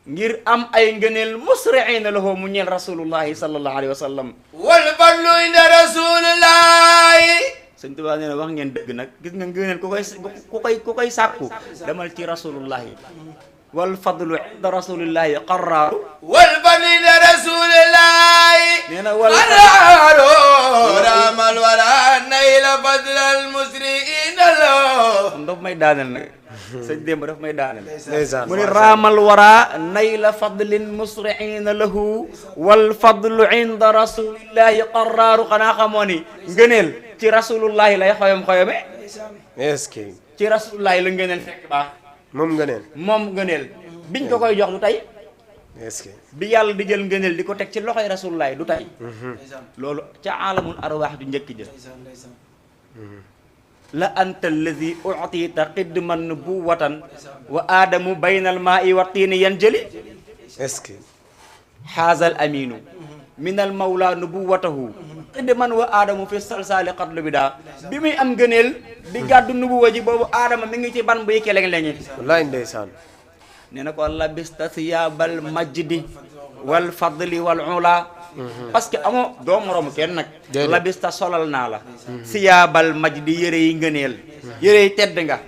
ngir am ay ngëneel musriina lahu mu ñeel rasulullahi sallallahu alayhi wa sallam. wal fadlu inda rasulillahi. sëñ Tuubaa nee na wax ngeen dëgg nag gis nga ngëneel ku koy sàkku demal ci rasulullahi wal fadlu inda rasulillahi qarraaru. wal fadlu inda rasulillahi. nee na wal qarraaru. ramal wala nayla fadlal musrina lahu. daf may daaneel nag. sëñ démb daf may daaneel. ndeysaan. mu ne raamal wara nayla fadlin musriina lahu wal fadlu inda rasulillahi qarraaru. xanaa xamoo ni ngëneel ci rasulullahi lay xoyome est-ce que. ci rasulullahi la ngëneel fekk baax. moom nga neen. moom ngëneel biñ ko koy jox du tey. est-ce que. bi yàlla di jël ngëneel di ko teg ci loxoy rasulullahi du tey. loolu ca aalamul arwaax du njëkk jël. la anta alladi utita qidman nubuwatan wa aadamu bayna al maai wa tiini yanjali. est-ce que. xaazal aminu min al mawla nubuwatahu qidman wa aadamu fi salsaali qatlu bi daa bi muy am gëneel di gàddu nubuwa ji boobu aadama mi ngi ci ban buy keleng-lengi. wallaay ndeysaan. nee na ko labista siyaabal majdi wal fadli wal ula. parce que amoo doo moromu kenn nag. labista solal naa la. siyaabal majdi yëre yi ngëneel. yëre yi tedd nga.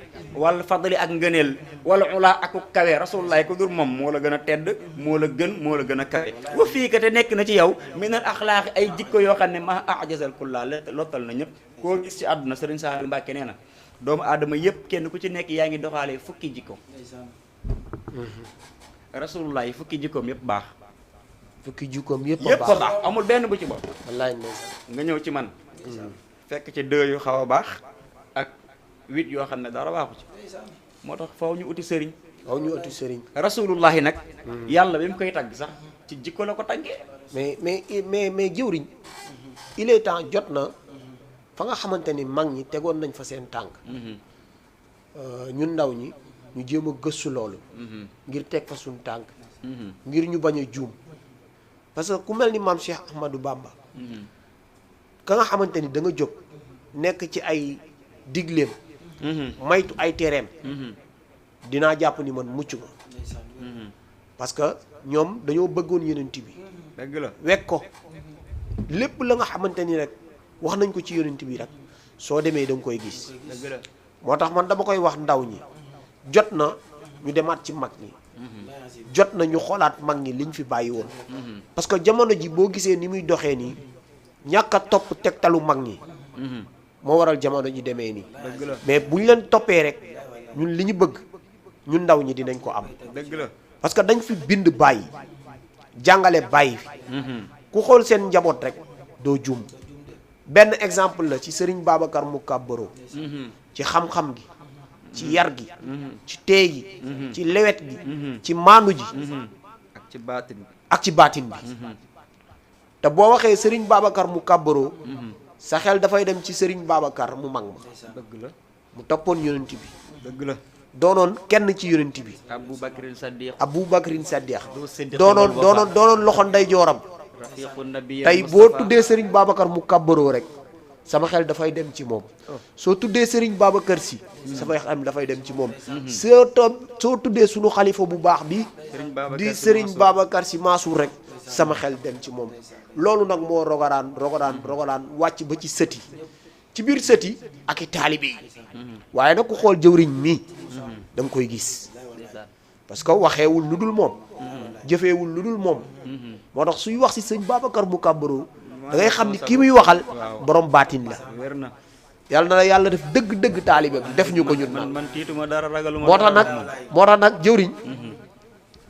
wal fadli ak ngëneel wala ula ak kawe rasulullah ko dur moom moo la gën a tedd moo la gën moo la gën a kawe. wa fii ka te nekk na ci yow minal axlaaqi ay jikko yoo xam ne ma ajazal kulla lottal na ñëpp koo gis ci àdduna Sëriñ Saaliu Mbàkke nee na doomu aadama yëpp kenn ku ci nekk yaa ngi doxalee fukki jikko. rasulullah yi fukki jikkoom yëpp baax. fukki jikkoom yëpp a baax amul benn bu ci bopp. wallaay ndeysaan. nga ñëw ci man. fekk ci 2 yu xaw a baax ak 8 yoo xam ne dara baaxu ci. moo tax faw ñu uti sëriñ. faw ñu uti sëriñ. rasulullahi nag. yàlla bi mu koy tagg sax ci jikko la ko taggee. mais jëwriñ il est temps jot na fa nga xamante ni mag ñi tegoon nañ fa seen tànk. ñun ndaw ñi ñu jéem a gëstu loolu. ngir teg fa suñu tànk. ngir ñu bañ a juum. parce que ku mel ni maam Cheikh Ahmadou Bamba. ka nga xamante ni da nga jóg nekk ci ay digleem. maytu ay tereem. dinaa jàpp ni man mucc ma. parce que ñoom dañoo bëggoon yonent bi dëgg la wekk ko lépp la nga xamante ni rek wax nañ ko ci yonent bi rek soo demee da nga koy gis dëgg la moo tax man dama koy wax ndaw ñi jot na ñu demaat ci mag ñi jot na ñu xoolaat mag ñi liñ fi bàyyi woon parce que jamono ji boo gisee ni muy doxee nii ñàkk a topp tegtalu mag ñi moo waral jamono ji demee nii dëgg la mais bu ñu leen toppee rek ñun li ñu bëgg ñun ndaw ñi dinañ ko am dëgg la parce que dañ fi bind bàyyi jàngale bàyyi fi ku xool seen njaboot rek doo juum benn exemple la ci Serigne Babacar mu kàbbaroo ci xam-xam gi ci yar gi ci teey gi ci lewet gi ci maandu ji ak ci baatin bi ak ci baatin bi te boo waxee Serigne Babacar mu kàbbaroo sa xel dafay dem ci Serigne Babacar mu mag ma dëgg la mu toppoon yonent bi dëgg la doonoon kenn ci yonent bi Abu Bakrin Saddiq Aboubacrine Saddiq Siddiq doonoon loxo nday jooram rafiqu nabiy tey boo tuddee Serigne Babacar mu kàbbaroo rek sama xel dafay dem ci moom soo tuddee Serigne Babacar si sama xel dafay dem ci moom soo tuddee sunu xalifa bu baax bi di Serigne Babacar si Mansour rek sama xel dem ci moom loolu nag moo rogadaan wàcc ba ci sëti ci biir sëti ak i taalibe yi waaye nag ku xool jëwriñ mi da nga koy gis parce que waxeewul lu dul moom jëfeewul lu dul moom moo tax suy wax si sëñ Babacar mu kàbbaroo da ngay xam ni kii muy waxal borom baatin la wér na yàlla na la yàlla def dëgg taalibe bi def ñu ko ñun nag man tiituma dara ragaluma moo tax nag jëwriñ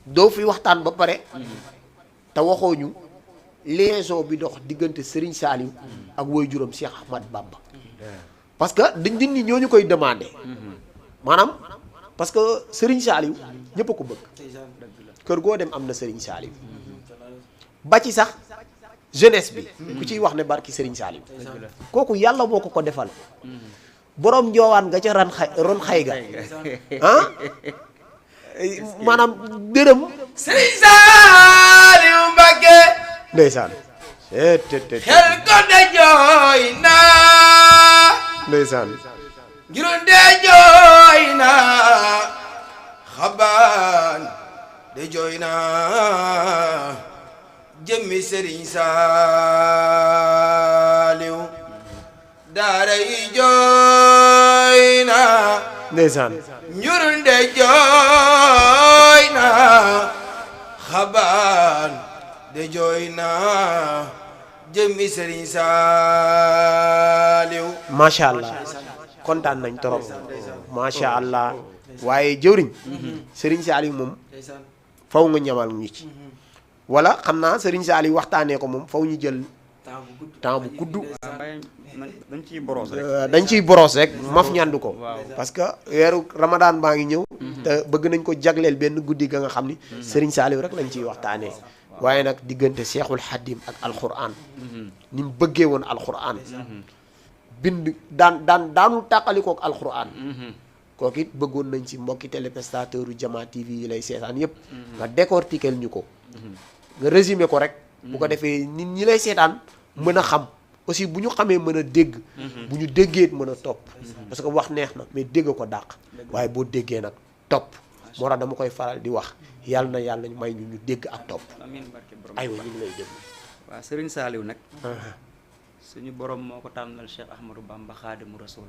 doo fi waxtaan ba pare te waxoo ñu liaison bi dox diggante Serigne Saliou ak waajuram Cheikh Ahmad Bamba parce que dañ nit ñi ñoo ñu koy demandé maanaam parce que Serigne Saliou ñëpp a ko bëgg kër goo dem am na Serigne Saliou ba ci sax jeunesse bi ku ciy wax ne barki Serigne Saliou kooku yàlla moo ko defal borom njoowaan nga ca ron xay ga ah maanaam dërëm Serigne Saliou Mbacké ndeysaan xel ko de jooy na ndeysaan njurul de jooy na xabaan de jooy na jëmmi Serigne Saliou daara yi jooy na ndeysaan njurul de jooy na xabaan de jooy na jëmmi Serigne Saliou macha allah kontaan nañ trop macha allah waaye jëwriñ Serigne Saliou moom faw nga ñamal ñu ci wala xam naa Serigne Saliou waxtaanee ko moom faw ñu jël temps bu gudd dañ ciy boros rek dañ ciy boros rek maf ñandu ko parce que weeru Ramadan baa ngi ñëw te bëgg nañ ko jagleel benn guddi ga nga xam ni Serigne Saliou rek lañ ciy waxtaanee waaye nag diggante Cheikhul Khadim ak alquran ni mu bëggee woon alquran bind daanu tàqalikook alquran kooku it bëggoon nañ ci mbokki téléspectateur u Jama TV yi lay seetaan yépp nga décortiquer ñu ko nga résumé ko rek bu ko defee nit ñi lay seetaan mën a xam aussi bu ñu xamee mën a dégg bu ñu déggee mën a topp parce que wax neex na mais dégg ko dàq waaye boo déggee nag topp moo tax dama koy faral di wax yàlla na yàlla may ñu dégg ak topp amiin barke borom aywa ñu ngi lay déglu waaw Serigne Saliou nag suñu borom moo ko tànnal Cheikh Ahmadou Bamba Khadimu Rasul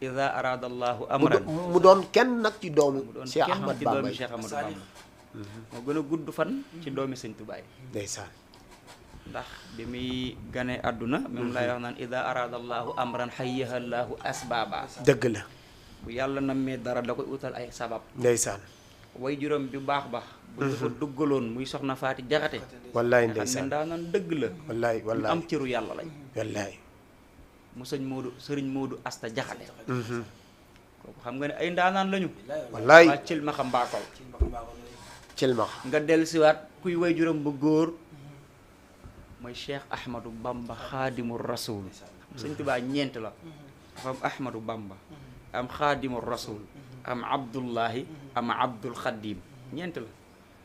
ida arada allahu amran mu doon kenn nag ci doomu mu doon Cheikh kenn Ahmad ci Bamba doomi Cheikh Ahmadou Bamba moo gën a gudd fan ci doomi Sëñ Tuubaa yi ndeysaan ndax bi muy gane àdduna moom lay wax naan ida arada allahu amran hayyaha allahu asbaba dëgg la bu yàlla nammee dara da koy utal ay sabab ndeysaan way juróom bi baax bu ñu ko duggaloon muy soxna Faati Jaxate wallaay xam ne ndeysaan daa naan dëgg la wallaay ñu wallaay am cëru yàlla lañ wallaay mu sëriñ Moodu Asta Jaxate kooku xam nga ne ay ndaanaan lañu wallaay waa cil ma xam mbaakol cilmax nga dellusiwaat kuy way juróom bu góor mooy Cheikh Ahmadou Bamba Xaadimu Rasul Sëñ Tuubaa ñeent la dafa am Ahmadou Bamba am Xaadimu Rasul am Abdullahi am Abdul Xadim ñeent la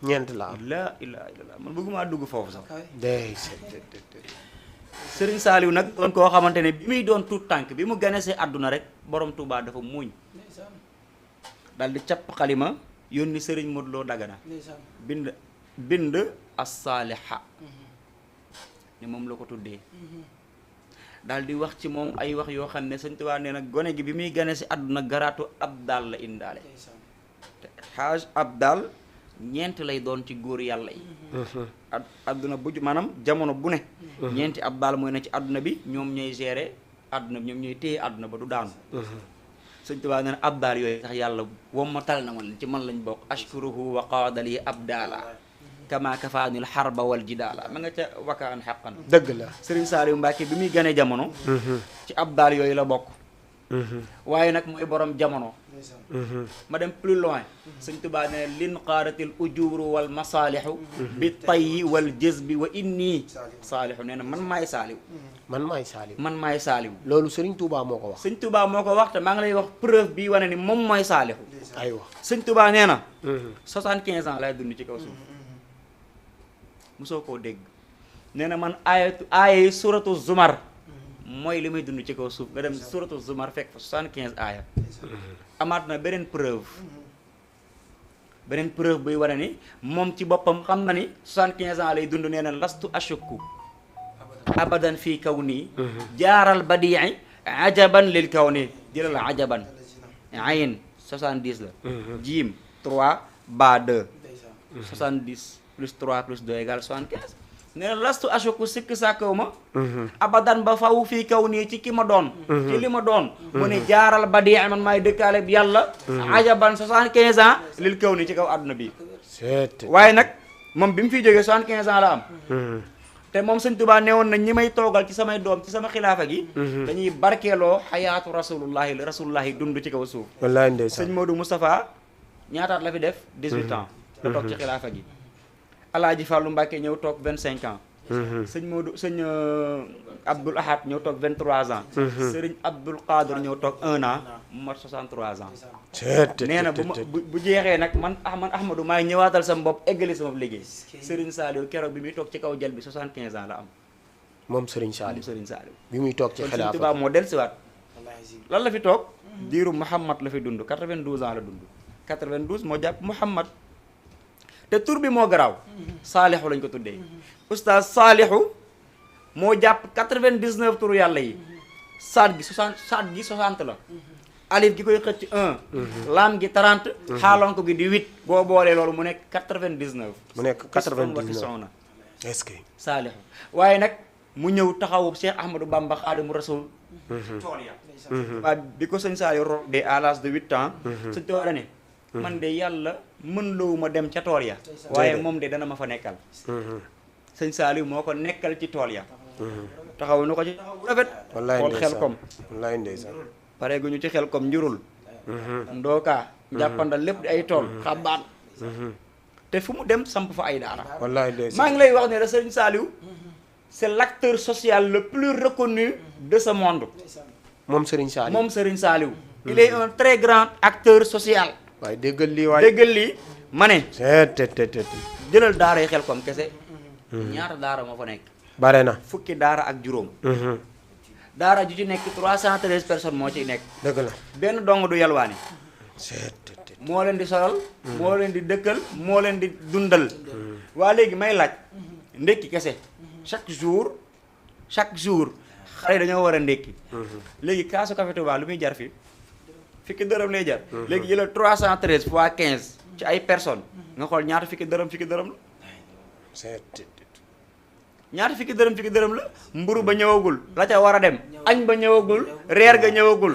ñeent la am laa ilaaha illallaah man bëgguma dugg foofu sax ndeysaan Sëriñ Saaliw nag doon koo xamante ne bi muy doon tuut tànk bi mu ganesee àdduna rek borom Tuubaa dafa muuñ dal di capp xalima yónni sëriñ Modou Lo Dagana ndeysaan bind as-saaliha ni moom la ko tuddee daal di wax ci moom ay wax yoo xam ne sëñ Tuubaa nee na gone gi bi muy gane si àdduna garaatu abdal la indaale ndeysaan te xaaj abdal ñeent lay doon ci góor yàlla yi àdduna bu maanaam jamono bu ne ñeenti abdal mooy ne ci àdduna bi ñoom ñooy gérer àdduna bi ñoom ñooy téye àdduna ba du daanu sëñ Tuubaa nee na abdal yooyu sax yàlla wommatal na man ci man lañ bokk ashkuruhu wa qaadali abdala kama kafaanil xarba wal jidaala ma nga ca wakaan xaqan dëgg la Sëriñ Saaliw Mbàkke bi muy gane jamono ci abdal yooyu la bokk waaye nag mooy borom jamono ndeysaan ma dem plus loin sëñ Tuubaa ne lin qaaratil ujuru wal masaalixu bi tayyi wal jëzbi wa inni saalixu nee na man maay saaliw man maay Saaliw man maay saaliw loolu Sëriñ Tuubaa moo ko wax sëñ Tuubaa moo ko wax te maa ngi lay wax preuve bi wane ni moom mooy saalixu aywa sëñ Tuubaa nee na 75 ans lay dund ci kaw suuf mosoo koo dégg nee na man aaya suratu zumar mooy li muy dund ci kaw suuf nga dem suratu zumar fekk fa 75 aaya amaat na beneen preuve buy wane ni moom ci boppam xam na ni 75 ans lay dund nee na lastu ashukku abadan fii kaw nii jaaral badii ajaban lil kaw nii jëlal ajaban ayin 70 la jiim 3 ba 2 70 plus 3 plus 2 égale 75 nee na lastu ashoku sikk sàkkaw ma abadan ba faw fii kaw nii ci ki ma doon ci li ma doon mu ne jaaral ba di man maay dëkkaale bi yàlla ajaban 75 ans lil kaw nii ci kaw àdduna bi waaye nag moom bi mu fiy jógee 75 ans la am te moom sëñ Tuubaa newoon na ñi may toogal ci samay doom ci sama xilaafa gi dañuy barkeeloo xayaatu rasulullahi dund ci kaw suuf wallaay ndeysaan sëñ Modou Moustapha ñaataat la fi def 18 ans la toog ci xilaafa gi Alaaji Fàllu Mbàkke ñëw toog 25 ans sëñ Abdul Ahad ñëw toog 23 ans sëriñ Abdul Qadir ñëw toog 1 an mu mat 63 ans nee na bu jeexee nag man Ahmadou maay ñëwaatal sama bopp eggali sama liggéey sëriñ Saaliw keroog bi muy toog ci kaw jël bi 75 ans la am moom Sëriñ Saaliw bi muy toog ci kon xilaafa Sëriñ Tuubaa moo dellusiwaat lan la fi toog diiru Muhammad la fi dund 92 ans la dund 92 moo jàpp Muhammad te tur bi moo garaaw saalixu lañ ko tuddee oustaz saalixu moo jàpp 99 turu yàlla yi saat gi 60 la alif gi koy xëcc 1 laam gi 30 xaalonko gi di 8 boo boolee loolu mu nekk 99 mu nekk 99 na est-ce que saalixu waaye nag mu ñëw taxawu Cheikh Ahmadou Bamba Xaadimu Rasuul tool ya waaye bi ko sëñ Saliou rodee à l'âge de 8 ans sëñ tool ne man de yàlla mën loowu ma dem ca tool ya waaye moom de dana ma fa nekkal sëñ Saliou moo ko nekkal ci tool ya taxaw nu ko ci taxaw bu rafet xool xel kom wallaay ndeysaan pare gu ñu ci xel kom njurul ndookaa njàppandal lépp di ay tool xabaan te fu mu dem samp fa ay daara wallaay ndeysaan maa ngi lay wax ne la sëñ Saliou c'est l'acteur social le plus reconnu de ce monde moom Sëriñ Saaliw moom Sëriñ Saliou il est un très grand acteur social waaye déggal lii waay déggal lii ma ne te jëlal daara yi xel kom kese ñaata daara moo fa nekk bare na fukki daara ak juróom daara ju ci nekk 313 personnes moo ciy nekk dëgg la benn dong du yalwaani moo leen di solal moo leen di dëkkal moo leen di dundal waa léegi may laaj ndékki kese chaque jour xale yi dañoo war a ndékki léegi kaasu café Touba lu muy jar fi fukki dërëm lay jar léegi jëlal 313 fois 15 ci ay personnes nga xool ñaata fukki dërëm la ñaata fukki dërëm la mburu ba ñëwagul la ca war a dem añ ba ñëwagul reer ga ñëwagul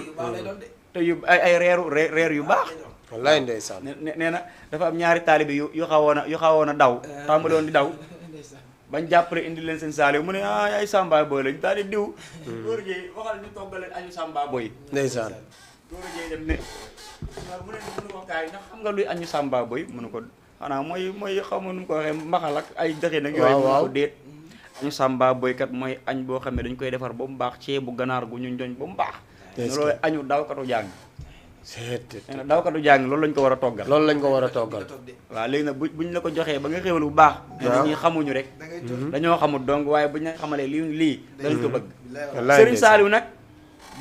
te yu ay reer yu baax wallaay ndeysaan nee na dafa am ñaari taalibe yu xawoon a daw tàmbaloon di daw bañ jàppale indi leen seen Saliou mu ne ay samba boy lañ daal di diw góor gi waxal ñu toggaleen añu samba boy ndeysaan góor gi dem ne mu ne mënu ko kaay ndax xam nga luy añu samba boy mënu ko xanaa mooy xaw ma nu mu ko waxee mbaxal ak ay dëxin ak yooyu mënu ko déet añu samba boy kat mooy añ boo xam ne dañ koy defar ba mu baax ceebu ganaar gu ñu joñ ba mu baax loolu añu dawkatu jàng nee na dawkatu jàng loolu lañ ko war a toggal waaw léegi nag buñ la ko joxee ba nga xéwal bu baax nit ñi xamuñu rek dañoo xamul donc waaye buñ la xamalee lii danañ ko bëgg Sëriñ Saliou nag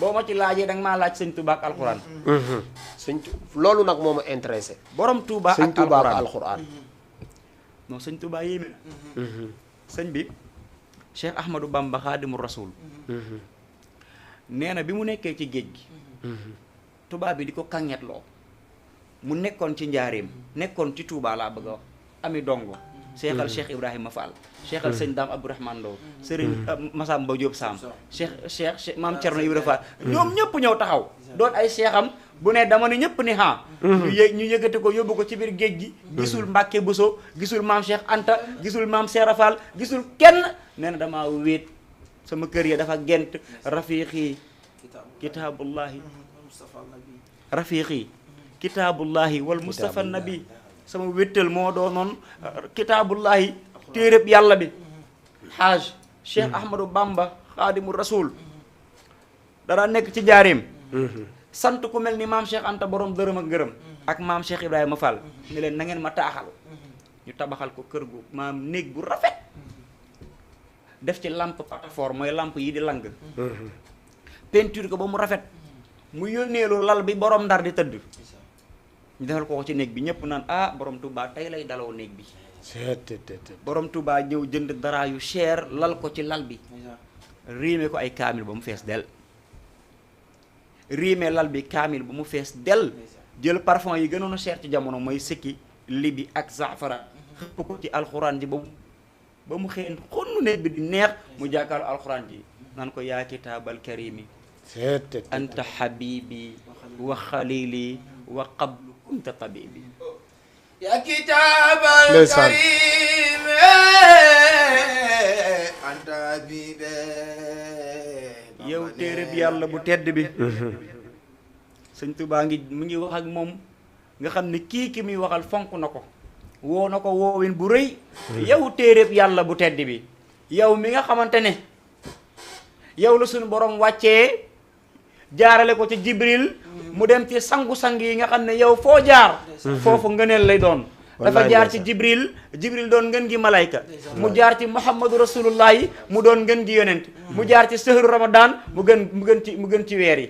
boo ma ci laajee da nga maa laaj sëñ Tuubaa ak alxuraan loolu nag moo ma intéressé. borom Touba sëñ ak Touba ak alxuraan alxuraan. non sëñ Touba yéeme na sëñ bi Cheikh Ahmadou Bamba Xaadimu Rasul nee na bi mu nekkee ci géej gi tubaab bi di ko kàngetloo mu nekkoon ci njaareem nekkoon ci Touba laa bëgg a wax ami dongo seexal Cheikh Ibrahima Fall seexal sëñ Dame Abdourahmane Lo sëriñ Massamba Diop Sam Cheikh maam Thierno Ibrahima Fall ñoom ñëpp ñëw taxaw doon ay seexam bu ne dama ne ñëpp ni ñu yëgate ko yóbbu ko ci biir géej gi gisul Mbàkke Buso gisul maam Cheikh Anta gisul maam Seera Fall gisul kenn nee na damaa wéet sama kër ya dafa gent rafiqi kitaabullahi rafiqi kitaabullahi wal mustafa nabi sama wéttal moo doonoon kitaabullahi téeréb yàlla bi xaaj Cheikh Ahmadou Bamba Xaadimu Rasul dara nekk ci njaareem sant ku mel ni maam Cheikh Anta borom dërëm ak ngërëm ak maam Cheikh Ibrahima Fall ne leen na ngeen ma taaxal ñu tabaxal ko kër gu maam néeg bu rafet def ci lampe patafor mooy lampe yi di lang peinture ko ba mu rafet mu yónneelu lal bi borom Ndar di tëdd ñu defal ko ci néeg bi ñëpp naan borom Touba tey lay daloo néeg bi borom Touba ñëw jënd dara yu cher lal ko ci lal bi riime ko ay kaamil ba mu fees del riime lal bi kaamil ba mu fees del jël parfum yi gënoon a cher ci jamono mooy sikki libi ak zafara xëpp ko ci alxuraan ji ba mu xëy xonnu néeg bi di neex mu jàkkaalu alxuraan ji naan ko yaa kitaabal karimi anta habibi wa xalili wa qablu kunta tabibi ya kitaabal karim anta habibi yow téere bi yàlla bu tedd bi sëñ Tuubaa mu ngi wax ak moom nga xam ne ki muy waxal fonk na ko woo na ko woowin bu rëy yow téere bi yàlla bu tedd bi yow mi nga xamante ne yow la suñu borom wàccee jaarale ko ci Jibril mu dem ci sangu-sang yi nga xam ne yow foo jaar foofu ngëneel lay doon dafa jaar ci Jibril doon ngën gi malayka mu jaar ci Muhammadu Rasulullah yi mu doon ngën gi yonent mu jaar ci sëhru Ramadan mu gën ci weer yi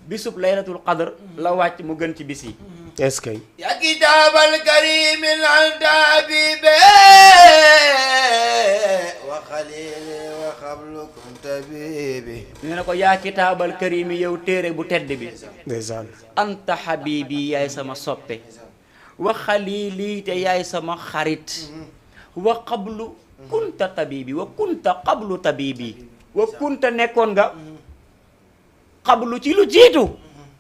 bisub laylatul qadr la wàcc mu gën ci bis yi est-ce que ya kitaabal karim anta habibi wa xalili wa xablu kunta bibi nee na ko yaa kitaabal karim yow téere bu tedd bi ndeysaan anta habibi yaay sama soppe wa xalili te yaay sama xarit wa qablu kunta tabibi wa kunta qablu tabibi wa kunta nekkoon nga qablu ci lu jiitu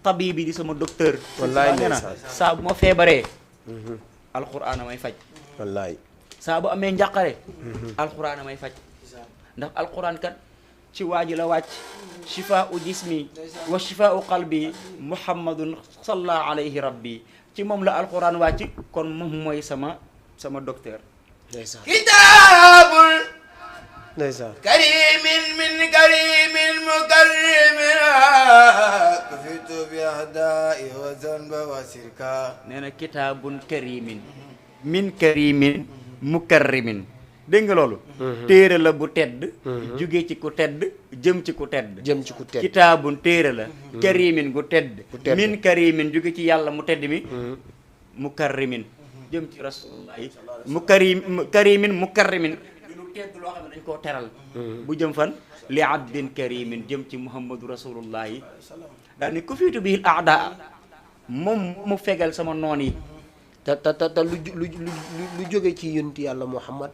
tabibi di sama docteur wallaay nee na ndeysaan saa bu ma feebaree alxuraan may faj wallaay saa bu amee njàqare alxuraan may faj ndax alxuraan kat ci waaji la wàcc shifaau jismi wa shifaau qalbi muhammadun salla alayhi rabbi ci moom la alxuraan wàcc kon moom mooy sama docteur ndeysaan kitaabul ndeysaan karimin min karimin mukarrimin kufitu bi ahdai wa zanba wa sirka nee na kitaabun karimin min karimin mukarrimin dégg nga loolu téere la bu tedd jóge ci ku tedd jëm ci ku tedd kitaabun téere la karimin gu tedd min karimin jóge ci yàlla mu tedd mi mukarrimin jëm ci rasulullah karimin mukarrimin lu tedd loo xam ne dañ koo teral bu jëm fan li abdin karimin jëm ci muhammadu rasulullah yi daal ni ku fiitu bil aadaa moom mu fegal sama noon yi te lu jóge ci yonent yàlla Muhammad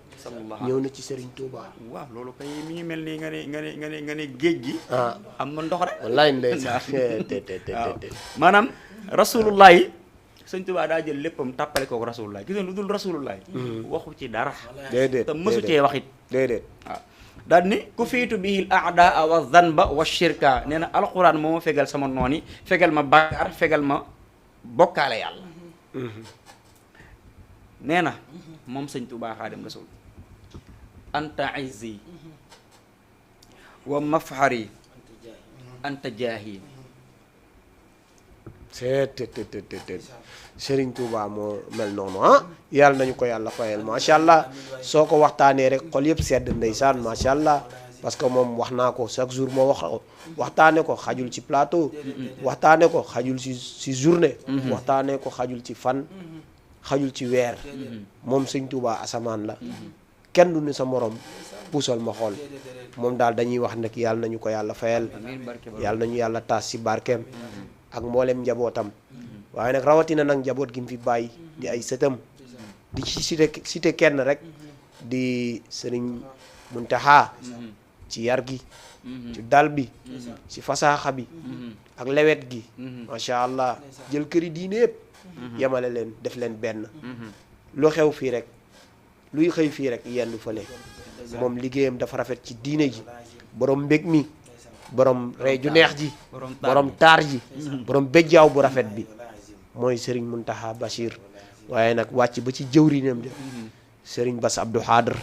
ñëw na ci Serigne Touba. waaw loolu kay mi ngi mel ni nga ne géej gi am na ndox rek wallaay ndeysaan maanaam rasulullah yi sëñ Touba daa jël léppam tàppale kook rasulullah gis nga lu dul rasulullah waxu ci dara déedéet te mësu cee waxit déedéet waaw daal ni ku fiitu bihil aadaa wa zanba wa shirka nee na alquran moo ma fegal sama noon yi fegal ma bàkkaar fegal ma bokkaale yàlla nee na moom sëñ Tuubaa Xaadim Rasuul anta izzi wa mafxari anta jaahi Serigne Touba moo mel noonu yàlla nañu ko yàlla fayal macha allah soo ko waxtaanee rek xol yëpp sedd ndeysaan macha allah parce que moom wax naa ko chaque jour moo waxtaane ko xajul ci plateau waxtaane ko xajul ci journée waxtaane ko xajul ci fan xajul ci weer moom sëñ Touba asamaan la kenn du ni sa morom puusal ma xool moom daal dañuy wax nag yàlla nañu ko yàlla fayal yàlla nañu yàlla taas ci barkeem ak mboolem njabootam waaye nag rawatina nag njaboot gi mu fi bàyyi di ay sëtam di ci cité kenn rek di sëriñ Muntaxa ci yar gi ci dal bi ci fasaaxa bi ak lewet gi macha allah jël këri diine yëpp yemale leen def leen benn lu xew fii rek luy xëy fii rek yenn fële moom liggéeyam dafa rafet ci diine ji borom mbég mi borom rey ju neex ji borom taar ji borom béjjaaw bu rafet bi mooy Serigne Mountakha Bachir waaye nag wàcc ba ci jëwriñam de Serigne Bass Abdou Khadre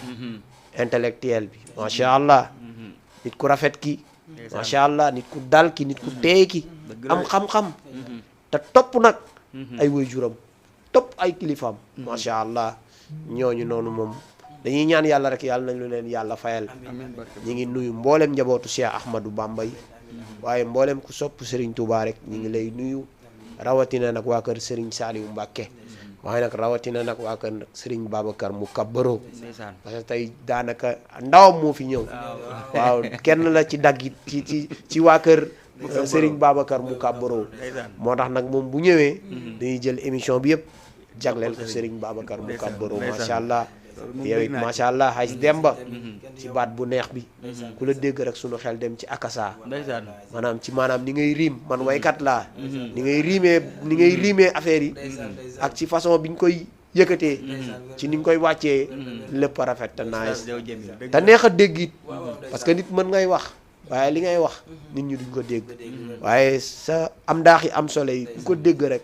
intellectuel bi macha allah nit ku rafet ki macha allah nit ku dal ki nit ku teey ki am xam-xam te topp nag ay waajuram topp ay kilifaam macha allah ñooñu noonu moom dañuy ñaan yàlla rek yàlla nañu leen yàlla fayal ñi ngi nuyu mboolem njabootu Cheikh Ahmadou Bamba yi waaye mboolem ku sopp Serigne Touba rek ñi ngi lay nuyu rawatina nag waa kër Serigne Saliou Mbacké waaye nag rawatina nag waa kër Serigne Babacar mu kabbaro parce que tey daanaka ndawam moo fi ñëw waaw kenn la ci dagg ci waa kër Serigne Babacar mu kabbaro moo tax nag moom bu ñëwee dañuy jël émission bi yëpp jagleel ko Serigne Babacar mu kabbaro macha allah yow it macha allah xaj demba ci baat bu neex bi ku la dégg rek sunu xel dem ci akasa maanaam ni ngay riim man waykat laa ni ngay riimee affaire yi ak ci façon bi ñu koy yëkkatee ci ni ñu koy wàccee lépp rafet te nice te neex a dégg it parce que nit mën ngay wax waaye li ngay wax nit ñi duñ ko dégg waaye sa am daax yi am solo yi ku ko dégg rek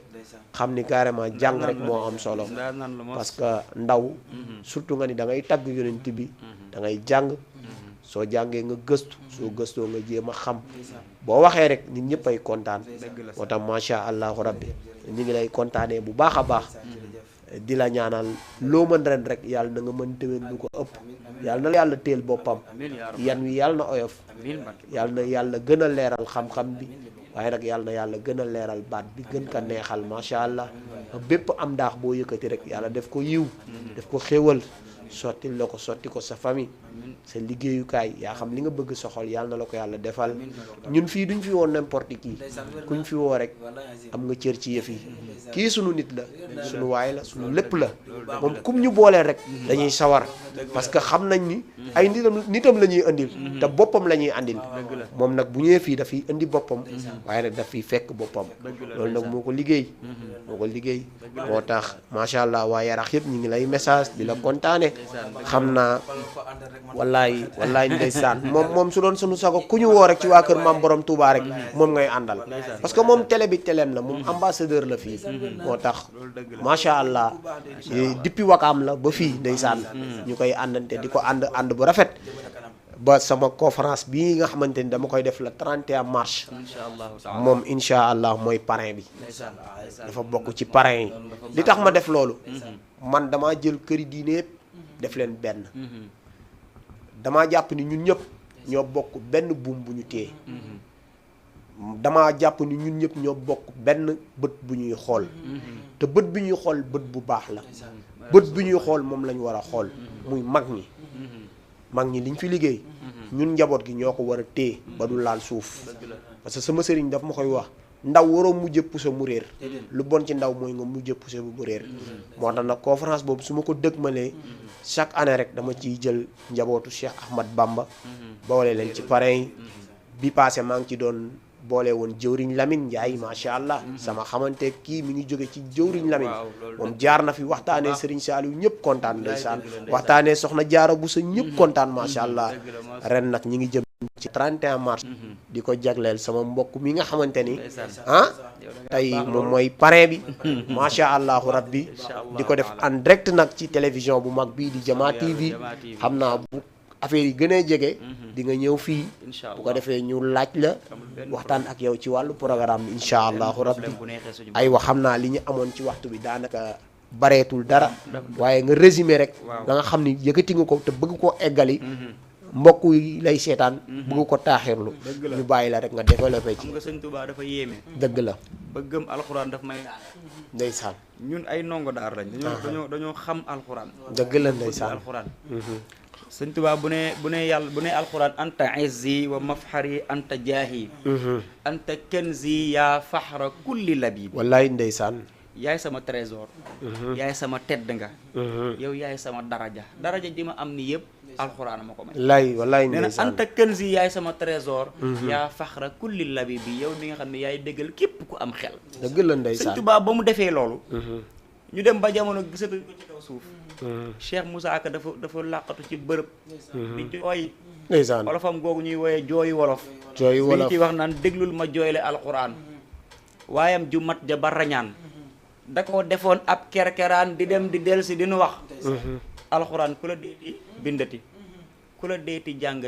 xam ni carrément jàng rek moo am solo parce que ndaw surtout nga ni da ngay tagg yonent bi da ngay jàng soo jàngee nga gëstu soo gëstoo nga jéem a xam boo waxee rek nit ñëpp ay kontaan moo tax macha allahu rabbi ñu ngi lay kontaanee bu baax a baax di la ñaanal loo mën ren rek yàlla na nga mën déwén lu ko ëpp yàlla na yàlla teel boppam yan wi yàlla na oyof yàlla na yàlla gën a leeral xam-xam bi waaye nag yàlla na yàlla gën a leeral baat bi gën ko neexal macha allah bépp am ndaax boo yëkkati rek yàlla def ko yiw def ko xéwal sotti la ko sotti ko sa famille sa liggéeyukaay yaa xam li nga bëgg sa xol yàlla na la ko yàlla defal ñun fii duñ fi woon n'importe qui kuñ fi woo rek am nga cër ci yëf yi kii sunu nit la sunu waay la sunu lépp la moom kum ñu booleel rek dañuy sawar parce que xam nañ ni ay nitam la ñuy andil te boppam la ñuy andil moom nag bu ñëwee fii dafay indi boppam waaye nag daf fiy fekk boppam loolu nag moo ko liggéey moo tax macha allah waa Yarax yëpp ñu ngi lay message di la kontaane xam naa wallaay ndeysaan moom su doon sunu sago ku ñu woo rek ci waa kër maam borom Touba rek moom ngay àndal parce que moom télé bi téléem la moom ambassadeur la fii moo tax macha allah depuis wakaam la ba fii ndeysaan ñu koy àndante di ko ànd bu rafet ba sama conférence bii nga xamante ni dama koy def la 31 mars moom incha allah mooy parrain bi dafa bokk ci parrain yi li tax ma def loolu man damaa jël këri diine yëpp def leen benn damaa jàpp ni ñun ñëpp ñoo bokk benn buum bu ñu téye damaa jàpp ni ñun ñëpp ñoo bokk benn bët bu ñuy xool te bët bi ñuy xool bët bu baax la bët bi ñuy xool moom lañ war a xool muy mag ñi liñ fi liggéey ñun njaboot gi ñoo ko war a téye ba du laal suuf parce que sama sëriñ daf ma koy wax ndaw waroo mujjee pousse mu réer lu bon ci ndaw mooy nga mujjee pousse mu réer moo tax nag conférence boobu su ma ko dëgmalee chaque année rek dama ciy jël njabootu Cheikh Ahmad Bamba boole leen ci parrain yi bi passé maa ngi ci doon boole woon jëwriñ Lamine Ndiaye macha allah sama xamante kii mi ngi jóge ci jëwriñ Lamine moom jaar na fi waxtaanee Serigne Saliou ñëpp kontaan ndeysaan waxtaanee soxna Jaara Buso ñëpp kontaan macha allah ren nag ñi ngi jëm ci 31 mars di ko jagleel sama mbokk mi nga xamante ni tey moom mooy parrain bi macha allahu rabbi di ko def en direct nag ci télévision bu mag bii di Jama TV xam naa bu affaire yi gënee jege di nga ñëw fii bu ko defee ñu laaj la waxtaan ak yow ci wàllu programme bi incha allahu rabbi ay wax xam naa li ñu amoon ci waxtu bi daanaka bareetul dara waaye nga résumé rek da nga xam ni yëkkati nga ko te bëgg koo eggali mbokk yi lay seetaan bëgg ko taaxirlu ñu bàyyi la rek nga développé ci. xam nga sëñ Tuubaa dafa yéeme. dëgg la. bëggam alxuraan daf may ndeysaan. ñun ay ndongo daar lañ. dañoo xam alxuraan. dëgg la ndeysaan alxuraan. sëñ Tuubaa bu ne yàlla bu ne alxuraan anta izzi wa mafxari anta jaahi. anta kenzi yaa faxra kulli labib. wallaay ndeysaan. yaay sama trésor. yaay sama tedd nga. yow yaay sama daraja ji ma am ni yëpp alxuraan ma ko may. wallaay nee na ndeysaan. anta kenzi yaay sama trésor. yaa faxra kulli labib bi yow mi nga xam ne yaay déggal képp ku am xel. dëgg la ndeysaan. sëñ Tuubaa ba mu defee loolu. ñu dem ba jamono gisatuñ ko ci kaw suuf. Cheikh Moussa Ka dafa làqatu ci bërëb. di jooy. ndeysaan. wolofam googu ñuy woyee jooyu wolof. jooyu wolof bi ñu ciy wax naan déglul ma jooyle alxuraan. waayam ju mat ja ba rañaan. da ko defoon ab kerkeraan di dem di dellusi di nu wax. alxuraan ku la deeti bindati. ku la deeti jàng.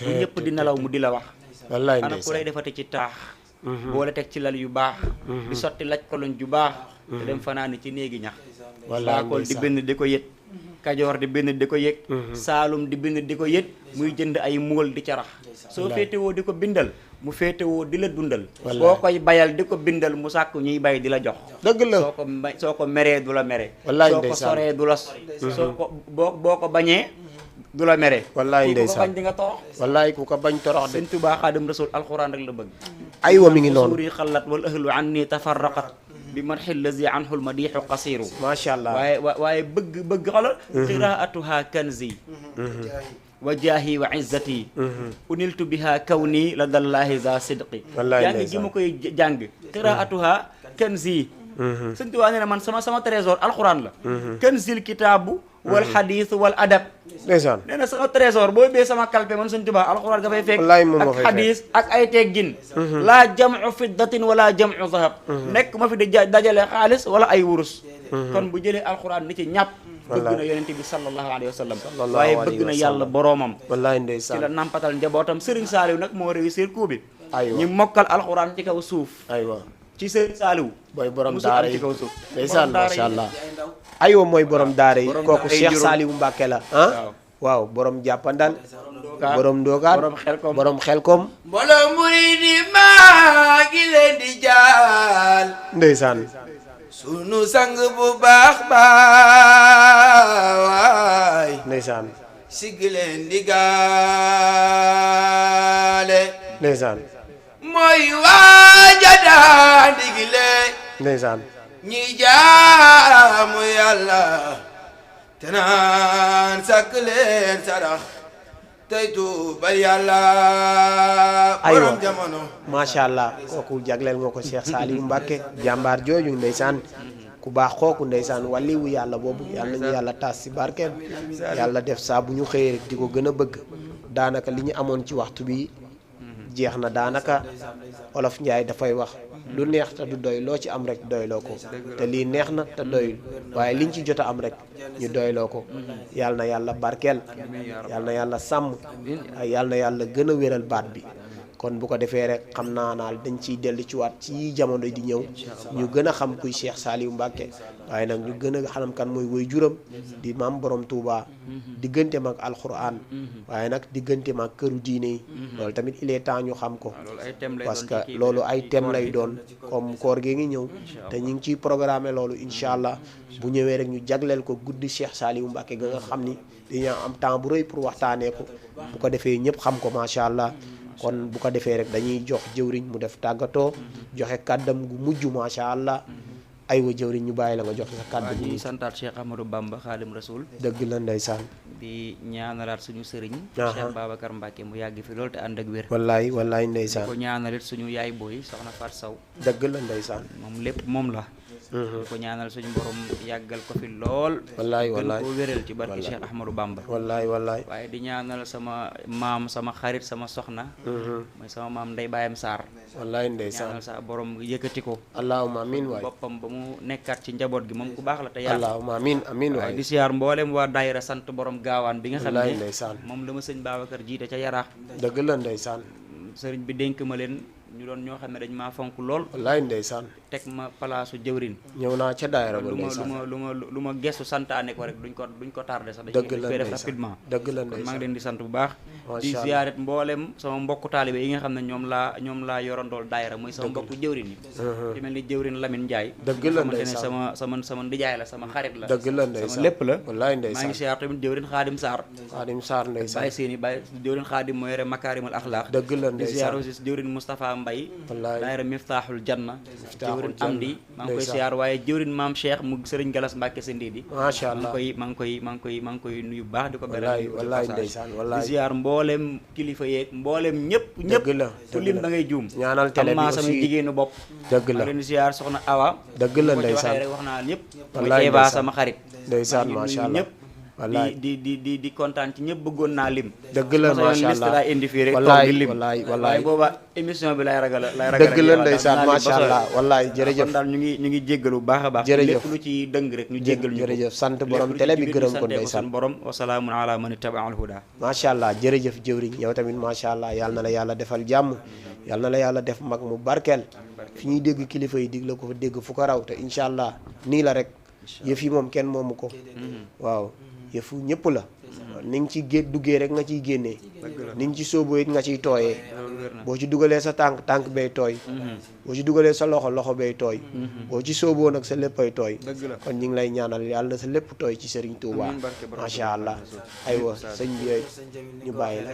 bu ñëpp di nelaw mu di la wax. wallaay ana ku lay defati ci taax. boole teg ci lal yu baax. di sotti laj koloñ ju baax. te dem fanaani ci néegi ñax. wallaay baakool di bind di ko yët. kajoor di bind di ko yëg. saalum di bind di ko yët. muy jënd ay muul di carax. soo féetewoo di ko bindal mu féetewoo di la dundal. boo koy bayal di ko bindal mu sàkk ñuy bay di la jox. dëgg la soo ko meree du la mere. wallaay soo ko ndeysaan. soree du la sori. soo ko boo ko bañee du la mere. wallaay kii ku ko ndeysaan. bañ di nga torox. wallaay ku ko bañ torox de. sëñ Tuubaa Xaadim Rasuul alxuraan rek la bëgg. aywa mi ngi noonu. suuri xalat wal ahlu anni tafarraqat bi madxi lazi anhul madixu qasiru. macha allah. waaye bëgg xolal qiraatuha kanzi wa jaahi wa izzati uniltu biha kawni la dallahi za sidqi. wallaay jàng gi ma koy jàng qiraatuha kanzi. sëñ Tuubaa nee na man sama trésor alxuraan la. kanzil kitaabu wal xadiis wal adab. ndeysaan. nee na sama trésor boo bee sama kalpe man sëñ Tuubaa alxuraan nga fay fekk. wallaay moom ak moo fay fekk. xadiis ak ay teggin. laa jamcu fiddatin wala jamcu zahab. nekk ma fi di dajale xaalis wala ay wurus. kon bu jëlee alxuraan ni ci ñàpp. bëgg na yonent bi sallallahu alayhi wa sallam. waaye bëgg na yàlla boroomam. wallaay ci ndeysaan. la nampatal njabootam Serigne Saliou nag moo réussir coup bi. aywa ñi mokkal alxuraan ci kaw suuf. aywa ci Serigne Saliou. mooy borom musul am daara ci yi kaw suuf. ndeysaan Borom daara macha yi. allah. aywa mooy borom daara yi Borom kooku daara yi Cheikh juróom. Saliou Mbacke la ah. waaw borom jàppandal. borom ndoogaan borom xelkom. borom xelkom. mbooloo murid yi maa ngi leen di jaal ndeysaan. sunu sang bu baax baay ndeysaan. sigg leen di gaale ndeysaan. mooy waaja daan digle ndeysaan. ñi jaamu yàlla te naan sakk leen sarax tey tuubal yàlla borom jamono. macha allah kooku jagleel nga ko Cheikh Saliou Mbacke jàmbaar jooju ndeysaan. ku baax kooku ndeysaan waliwu yàlla boobu yàlla nañu yàlla taas si barkeem. yàlla def saa bu ñu xëyee rek di ko gën a bëgg. daanaka li ñu amoon ci waxtu bi jeex na daanaka olof Njaay dafay wax lu neex te du doy loo ci am rek doyloo ko te lii neex na te doyul waaye liñ ci jot a am rek ñu doyloo ko. yàlla na yàlla barkeel. yàlla na yàlla sàmm. yàlla na yàlla gën a wéral baat bi. kon bu ko defee rek xam naa naal dañ ciy dellu ci waat ci jamono di ñëw ñu gën a xam kuy Cheikh Saliou Mbacke waaye nag ñu gën a xam kan mooy woy juram di maam borom Touba digganteem ak alxuraan waaye nag digganteem ak këru diine yi loolu tamit il est temps ñu xam ko parce que loolu ay thème lay doon comme koor gi ngi ñëw te ñu ngi ciy programmer loolu incha allah bu ñëwee rek ñu jagleel ko guddi Cheikh Saliou Mbacke ga nga xam ni dañoo am temps bu rëy pour waxtaanee ko bu ko defee ñëpp xam ko macha allah. kon bu ko defee rek dañuy jox jëwriñ mu def tàggatoo joxe kàddam gu mujj macha allah aywa jëwriñ ñu bàyyi la nga joxe sa kàddu gu di mujj. santaat Cheikh Ahmadou Bamba Xaadim Rasul. dëgg la ndeysaan. di ñaanalaat suñu sëriñ. Aha. Cheikh Babacar Mbacke mu yàgg fi loolu te ànd ak wér. wallaay wallaay ndeysaan. ko ñaanalit suñu yaay booy soxna Fat Saw dëgg la ndeysaan. moom lépp moom la. di ko ñaanal suñu borom yàggal ko fi lool. wallaay gën wallaay koo wéral ci barki Cheikh Ahmadou Bamba. wallaay wallaay. waaye di ñaanal sama maam sama xarit sama soxna. mooy sama maam Ndey Baayam Sarr. wallaay ndeysaan. ñaanal sa borom yëkkati ko. allahumma amin waay. boppam ba mu nekkaat ci njaboot gi moom ku baax la te yàlla. allahumma amin amin waaye waay. di siyaar mboolem waa daayira sant borom gaawaan bi nga xam wallaay ne ndeysaan. moom la ma sëñ Babacar jiite ca Yaraax. dëgg la ndeysaan. sëriñ bi dénk ma leen ñu doon ñoo xam ne dañ maa fonk lool wallaay ndeysaan teg ma palaasu jëwrin ñëw naa ca daayira ba lu ma ndeysaan lu ma gestu santaane ko rek duñ ko tardé sax dëgg dañ la koy def ndeysaan rapidement dëgg la kon maa ngi ndeysaan leen di sant bu baax Masha di Allah. ziyaaret mboolem sama mbokku taalibe yi nga xam ne ñoom laa yorandool daayira muy sama mbokku jëwrin yi di mel ni jëwrin Lamine Ndiaye dëgg la xamante ne ndeysaan sama ndijaay la sama xarit la dëgg la sama ndeysaan lépp la wallaay maa ndeysaan ngi siyaar tamit jëwrin Xaadim Sarr Xaadim Sarr ndeysaan bàyyi seeni bàyyi jëwrin Xaadim moo yore makaarimal axlaaq dëgg la di ziar ndeysaan aussi jëwrin Moustapha Mbaye wallaay daayira Miftaaxul Janna jëwrin Janna. Amdi maa ngi koy Ndeysaan. siyaar waaye jëwrin Maam Cheikh mu Sëriñ Galas Mbàkke sa Ndidi Masha Allah maa ngi koy nuyu bu baax di ko wallaay beral wallaay ndeysaan di wallaay ziar mboolem kilifa yeeg mboolem ñëpp dëgg la ku lim da ngay juum ñaanal télé am bi maa sama aussi jigéenu bopp dëgg maa la leen di ziar soxna Awa dëgg la boo ci ndeysaan waxee rek wax naa ñëpp Wallaay Eva ndeysaan. sama xarit ndeysaan maa ngi Masha nuyu Allah ñëpp wallaay di kontaan ci ñëpp bëggoon naa lim dëgg la ma sañoon Masha liste Allah laa indi fii rek toog wallaay di lim wallaay waaye wallaay booba émission bi lay ragal dëgg la ndeysaan Masha Allah wallaay jërëjëf kon daal ñu ngi jéggalu bu baax a baax Jërëjëf. lépp lu ci dëng rek ñu jéggal ñu ko jërëjëf sant borom lépp lu télé ci bi jubit gërëm ñu ko santee ndeysaan suñu borom wa salaamun ala man ittaba al huda Masha Allah jërëjëf jëwriñ yow tamit Masha Allah yàlla na la yàlla defal jàmm yàlla na la yàlla def mag mu barkeel fi ñuy dégg kilifa yi dig la ko fa dégg fu ko raw te incha allah nii la rek yëf yi moom kenn moomu ko waaw yëfu ñëpp la ni nga ci duggee rek nga ciy génnee ni nga ci sóoboo it nga ciy tooyee boo ci dugalee sa tànk bay tooy boo ci dugalee sa loxo bay tooy boo ci sóoboo nag sa léppay tooy kon ñu ngi lay ñaanal yàlla sa lépp tooy ci Serigne Touba macha allah aywa sëñ bi ñu bàyyi la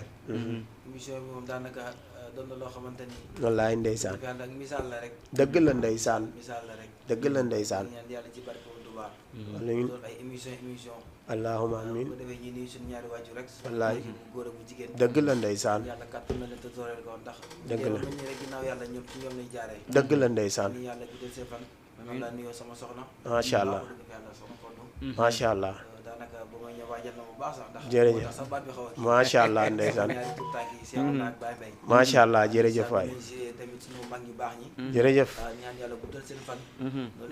émission bi moom daanaka doon na loo xamante ni wallaay ndeysaan daanaka ak misaal la rek dëgg la ndeysaan misaal la rek dëgg la ndeysaan ñaan yàlla ci barke bu Touba wala ñun doon ay émission allahumma amin bu ko defee ñi nuyu suñu ñaari waajur rek wallaay bu góor ak bu jigéen dëgg la ndeysaan yàlla kàttan na leen te dooleel ko ndax Dëgg la. ñu rek ginnaaw yàlla ñoom ci ñoom lay jaaree dëgg la ndeysaan ni yàlla guddal seen fan man laa nuyoo sama soxna Masha Allah. wax dëgg yàlla sama kontu macha allah daanaka ba may ñëw waajal na bu baax sax ndax Jërëjëf. moo tax sax baat bi xaw a Macha Allah ndeysaan. ñaari tuut tànk yi Cheikh Ouna ak Baye Mbaye macha allah jërëjëf waay tamit suñu mag ñu baax ñi jërëjëf ñaan yàlla guddal seen fan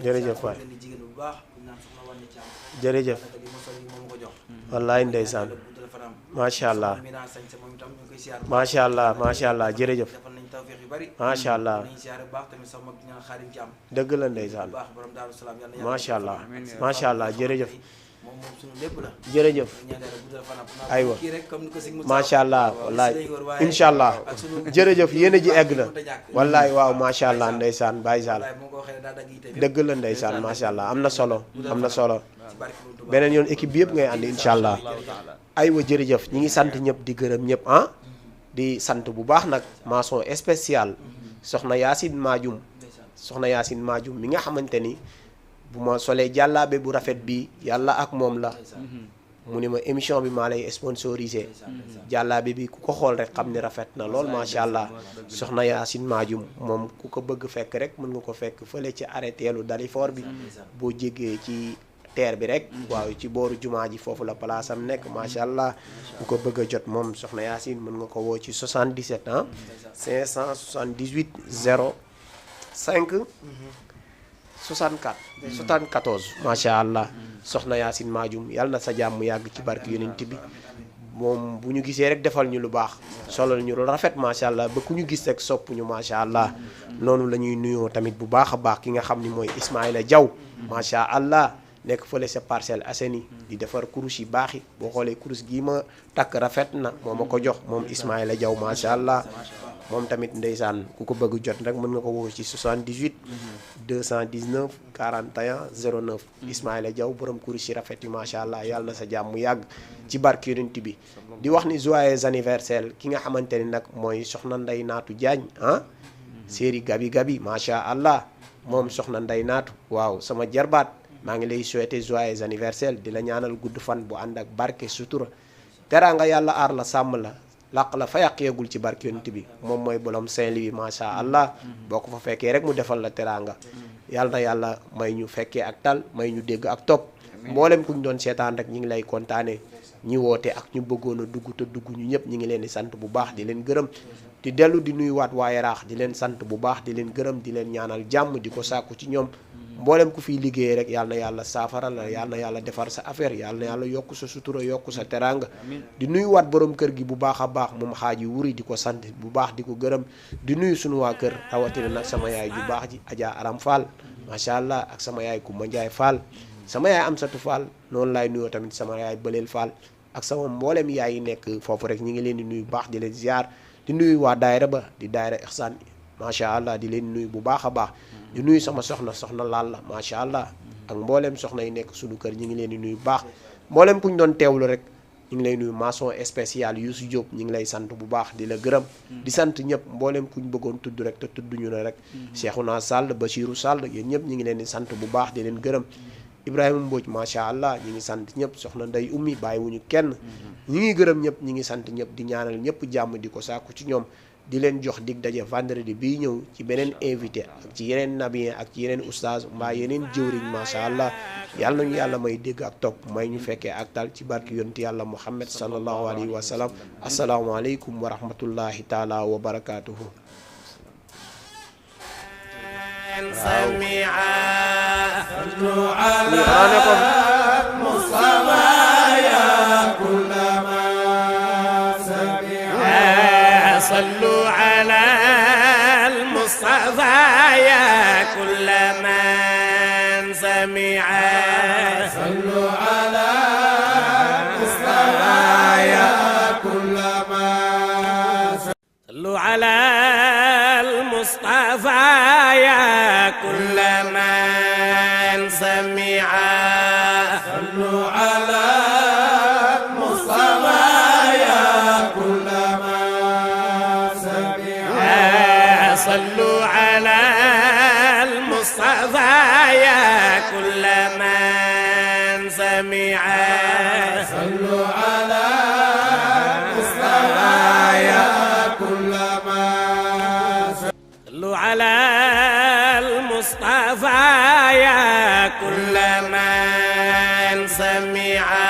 Jërëjëf waay. leen di jigéen bu baax ñu naan soxna Wànni Caam jërëjëf daanaka li ma sol yi moom ko jox wallaay ndeysaan yàlla guddal fanam macha allah mi naa sañ sa moom itam ñu ngi koy siyaar bu macha allah macha allah jërëjëf defal nañ tawfeex yu bari macha allah nañ siyaar bu baax tamit sama mag ñaan Xaadim Caam dëgg la ndeysaan bu baax borom Daaru Salaam yàlla macha allah macha allah jërëjëf moom suñu lépp la jërëjëf ñaan yàlla guddal fanam aywa kii rek comme ni ko sëñ Moussa macha allah waaw, wallaay si lañ war waaye incha allah ak sunu- jërëjëf yéen a ji egg na mënta ñàkk. wallaay waaw macha allah ndeysaan Baye Sall wallaay moo ko waxee daa dagg yite bi dëgg la ndeysaan macha allah am na solo am na solo ci barke Borom Tuubaa. beneen yoon équipe bi yëpp ngay ànd incha allah aywa jërëjëf ñi ngi sant ñëpp di gërëm ñëpp ah di sant bu baax nag mention spéciale soxna Yacine Madium soxna Yacine Madium mi nga xamante ni bu ma solee jàllaabe bu rafet bi yàlla ak moom la mu ne ma émission bi maa lay sponsorisé jàllaabe bi ku ko xool rek xam ne rafet na lool macha allah soxna Yacine Madium moom ku ko bëgg fekk rek mën nga ko fekk fële ci arrêtéelu Dalifort bi boo jéggee ci teer bi rek waaw ci booru jumaa ji foofu la place am nekk macha allah ku ko bëgg a jot moom soxna Yacine mën nga ko woo ci 77 ah 578 05 64 74 macha allah soxna Yacine Madium yàlla na sa jàmm yàgg ci barke yonent bi moom bu ñu gisee rek defal ñu lu baax solal ñu lu rafet macha allah ba ku ñu gis rek sopp ñu macha allah noonu la ñuy nuyoo tamit bu baax a baax ki nga xam ni mooy Ismaïla Diaw macha allah nekk fële sa Parcelles Assainies di defar kurus yi baax yi boo xoolee kurus gii ma takk rafet na moo ma ko jox moom Ismaïla Diaw macha allah moom tamit ndeysaan ku ko bëgg jot rek mën nga ko woo ci 78 219 41 09 Ismaïla Diaw borom kurus yi rafet yi macha allah yàlla na sa jàmm yàgg ci barke yonent bi di wax ni joyeux anniversaire ki nga xamante ni nag mooy soxna Ndey Naatu Jaañ ah séeri gabi gabi macha allah moom soxna Ndey Naatu waaw sama jarbaat maa ngi lay souhaiter joyeux anniversaire di la ñaanal gudd fan bu ànd ak barke sutura teraanga yàlla aar la sàmm la làq la fa yàq yeegul ci barke yonent bi moom mooy bolom Saint-Louis macha allah boo ko fa fekkee rek mu defal la teraanga yàlla na yàlla may ñu fekkee ak tal may ñu dégg ak topp mboolem ku ñu doon seetaan rek ñu ngi lay kontaane ñi woote ak ñu bëggoon a dugg te dugg ñu ñëpp ñu ngi leen di sant bu baax di leen gërëm di dellu di nuyuwaat waa Yaraax di leen sant bu baax di leen gërëm di leen ñaanal jàmm di ko sàkku ci ñoom mboolem ku fiy liggéey rek yàlla na yàlla saafara la yàlla na yàlla defar sa affaire yàlla na yàlla yokk sa sutura yokk sa teraanga di nuyu waat borom kër gi bu baax a baax moom xaaji wuri di ko sant bu baax di ko gërëm di nuyu sunu waa kër rawatina nag sama yaay ju baax ji Adja Aram Fall macha allah ak sama yaay Kumba Njaay Fall sama yaay Amsatu Fall noonu laay nuyoo tamit sama yaay Bëleel Fall ak sama mboolem yaay yi nekk foofu rek ñi ngi leen di nuyu baax di leen ziar di nuyu waa daayira ba di daayira Ihsan macha allah di leen nuyu bu baax a baax di nuyu sama soxna laal la macha allah ak mboolem soxna yi nekk suñu kër ñi ngi leen di nuyu bu baax mboolem kuñ doon teewlu rek ñu ngi lay nuyu mention spéciale Youssou Diop ñu ngi lay sant bu baax di la gërëm di sant ñëpp mboolem kuñ bëggoon tudd rek te tudduñu la rek Cheikhouna Sall Bachirou Sall yéen ñëpp ñu ngi leen di sant bu baax di leen gërëm Ibrahima Mbodj macha allah ñi ngi sant ñëpp soxna Ndey Ummi bàyyiwuñu kenn ñi ngi gërëm ñëpp ñi ngi sant ñëpp di ñaanal ñëpp jàmm di ko sàkku ci ñoom di leen jox dig daje vendredi bii ñëw ci beneen invité ak ci yeneen nabien ak ci yeneen oustaz mbaa yeneen jëwriñ macha allah yàlla nañu yàlla may dégg ak topp may ñu fekkee ak tal ci barki yonti yàlla muhammad sallallahu alayhi wa sallam asalaamaaleykum wa rahmatullahi taala wa barakatuhu صلوا على المصطفى يا كل من سمع صلوا على المصطفى يا كل من صلوا على المصطفى يا كل من سمع صلوا على المصطفى يا كل صلوا على المصطفى يا كل من سمع صلوا على المصطفى يا كل من صلوا على المصطفى يا كل من سمع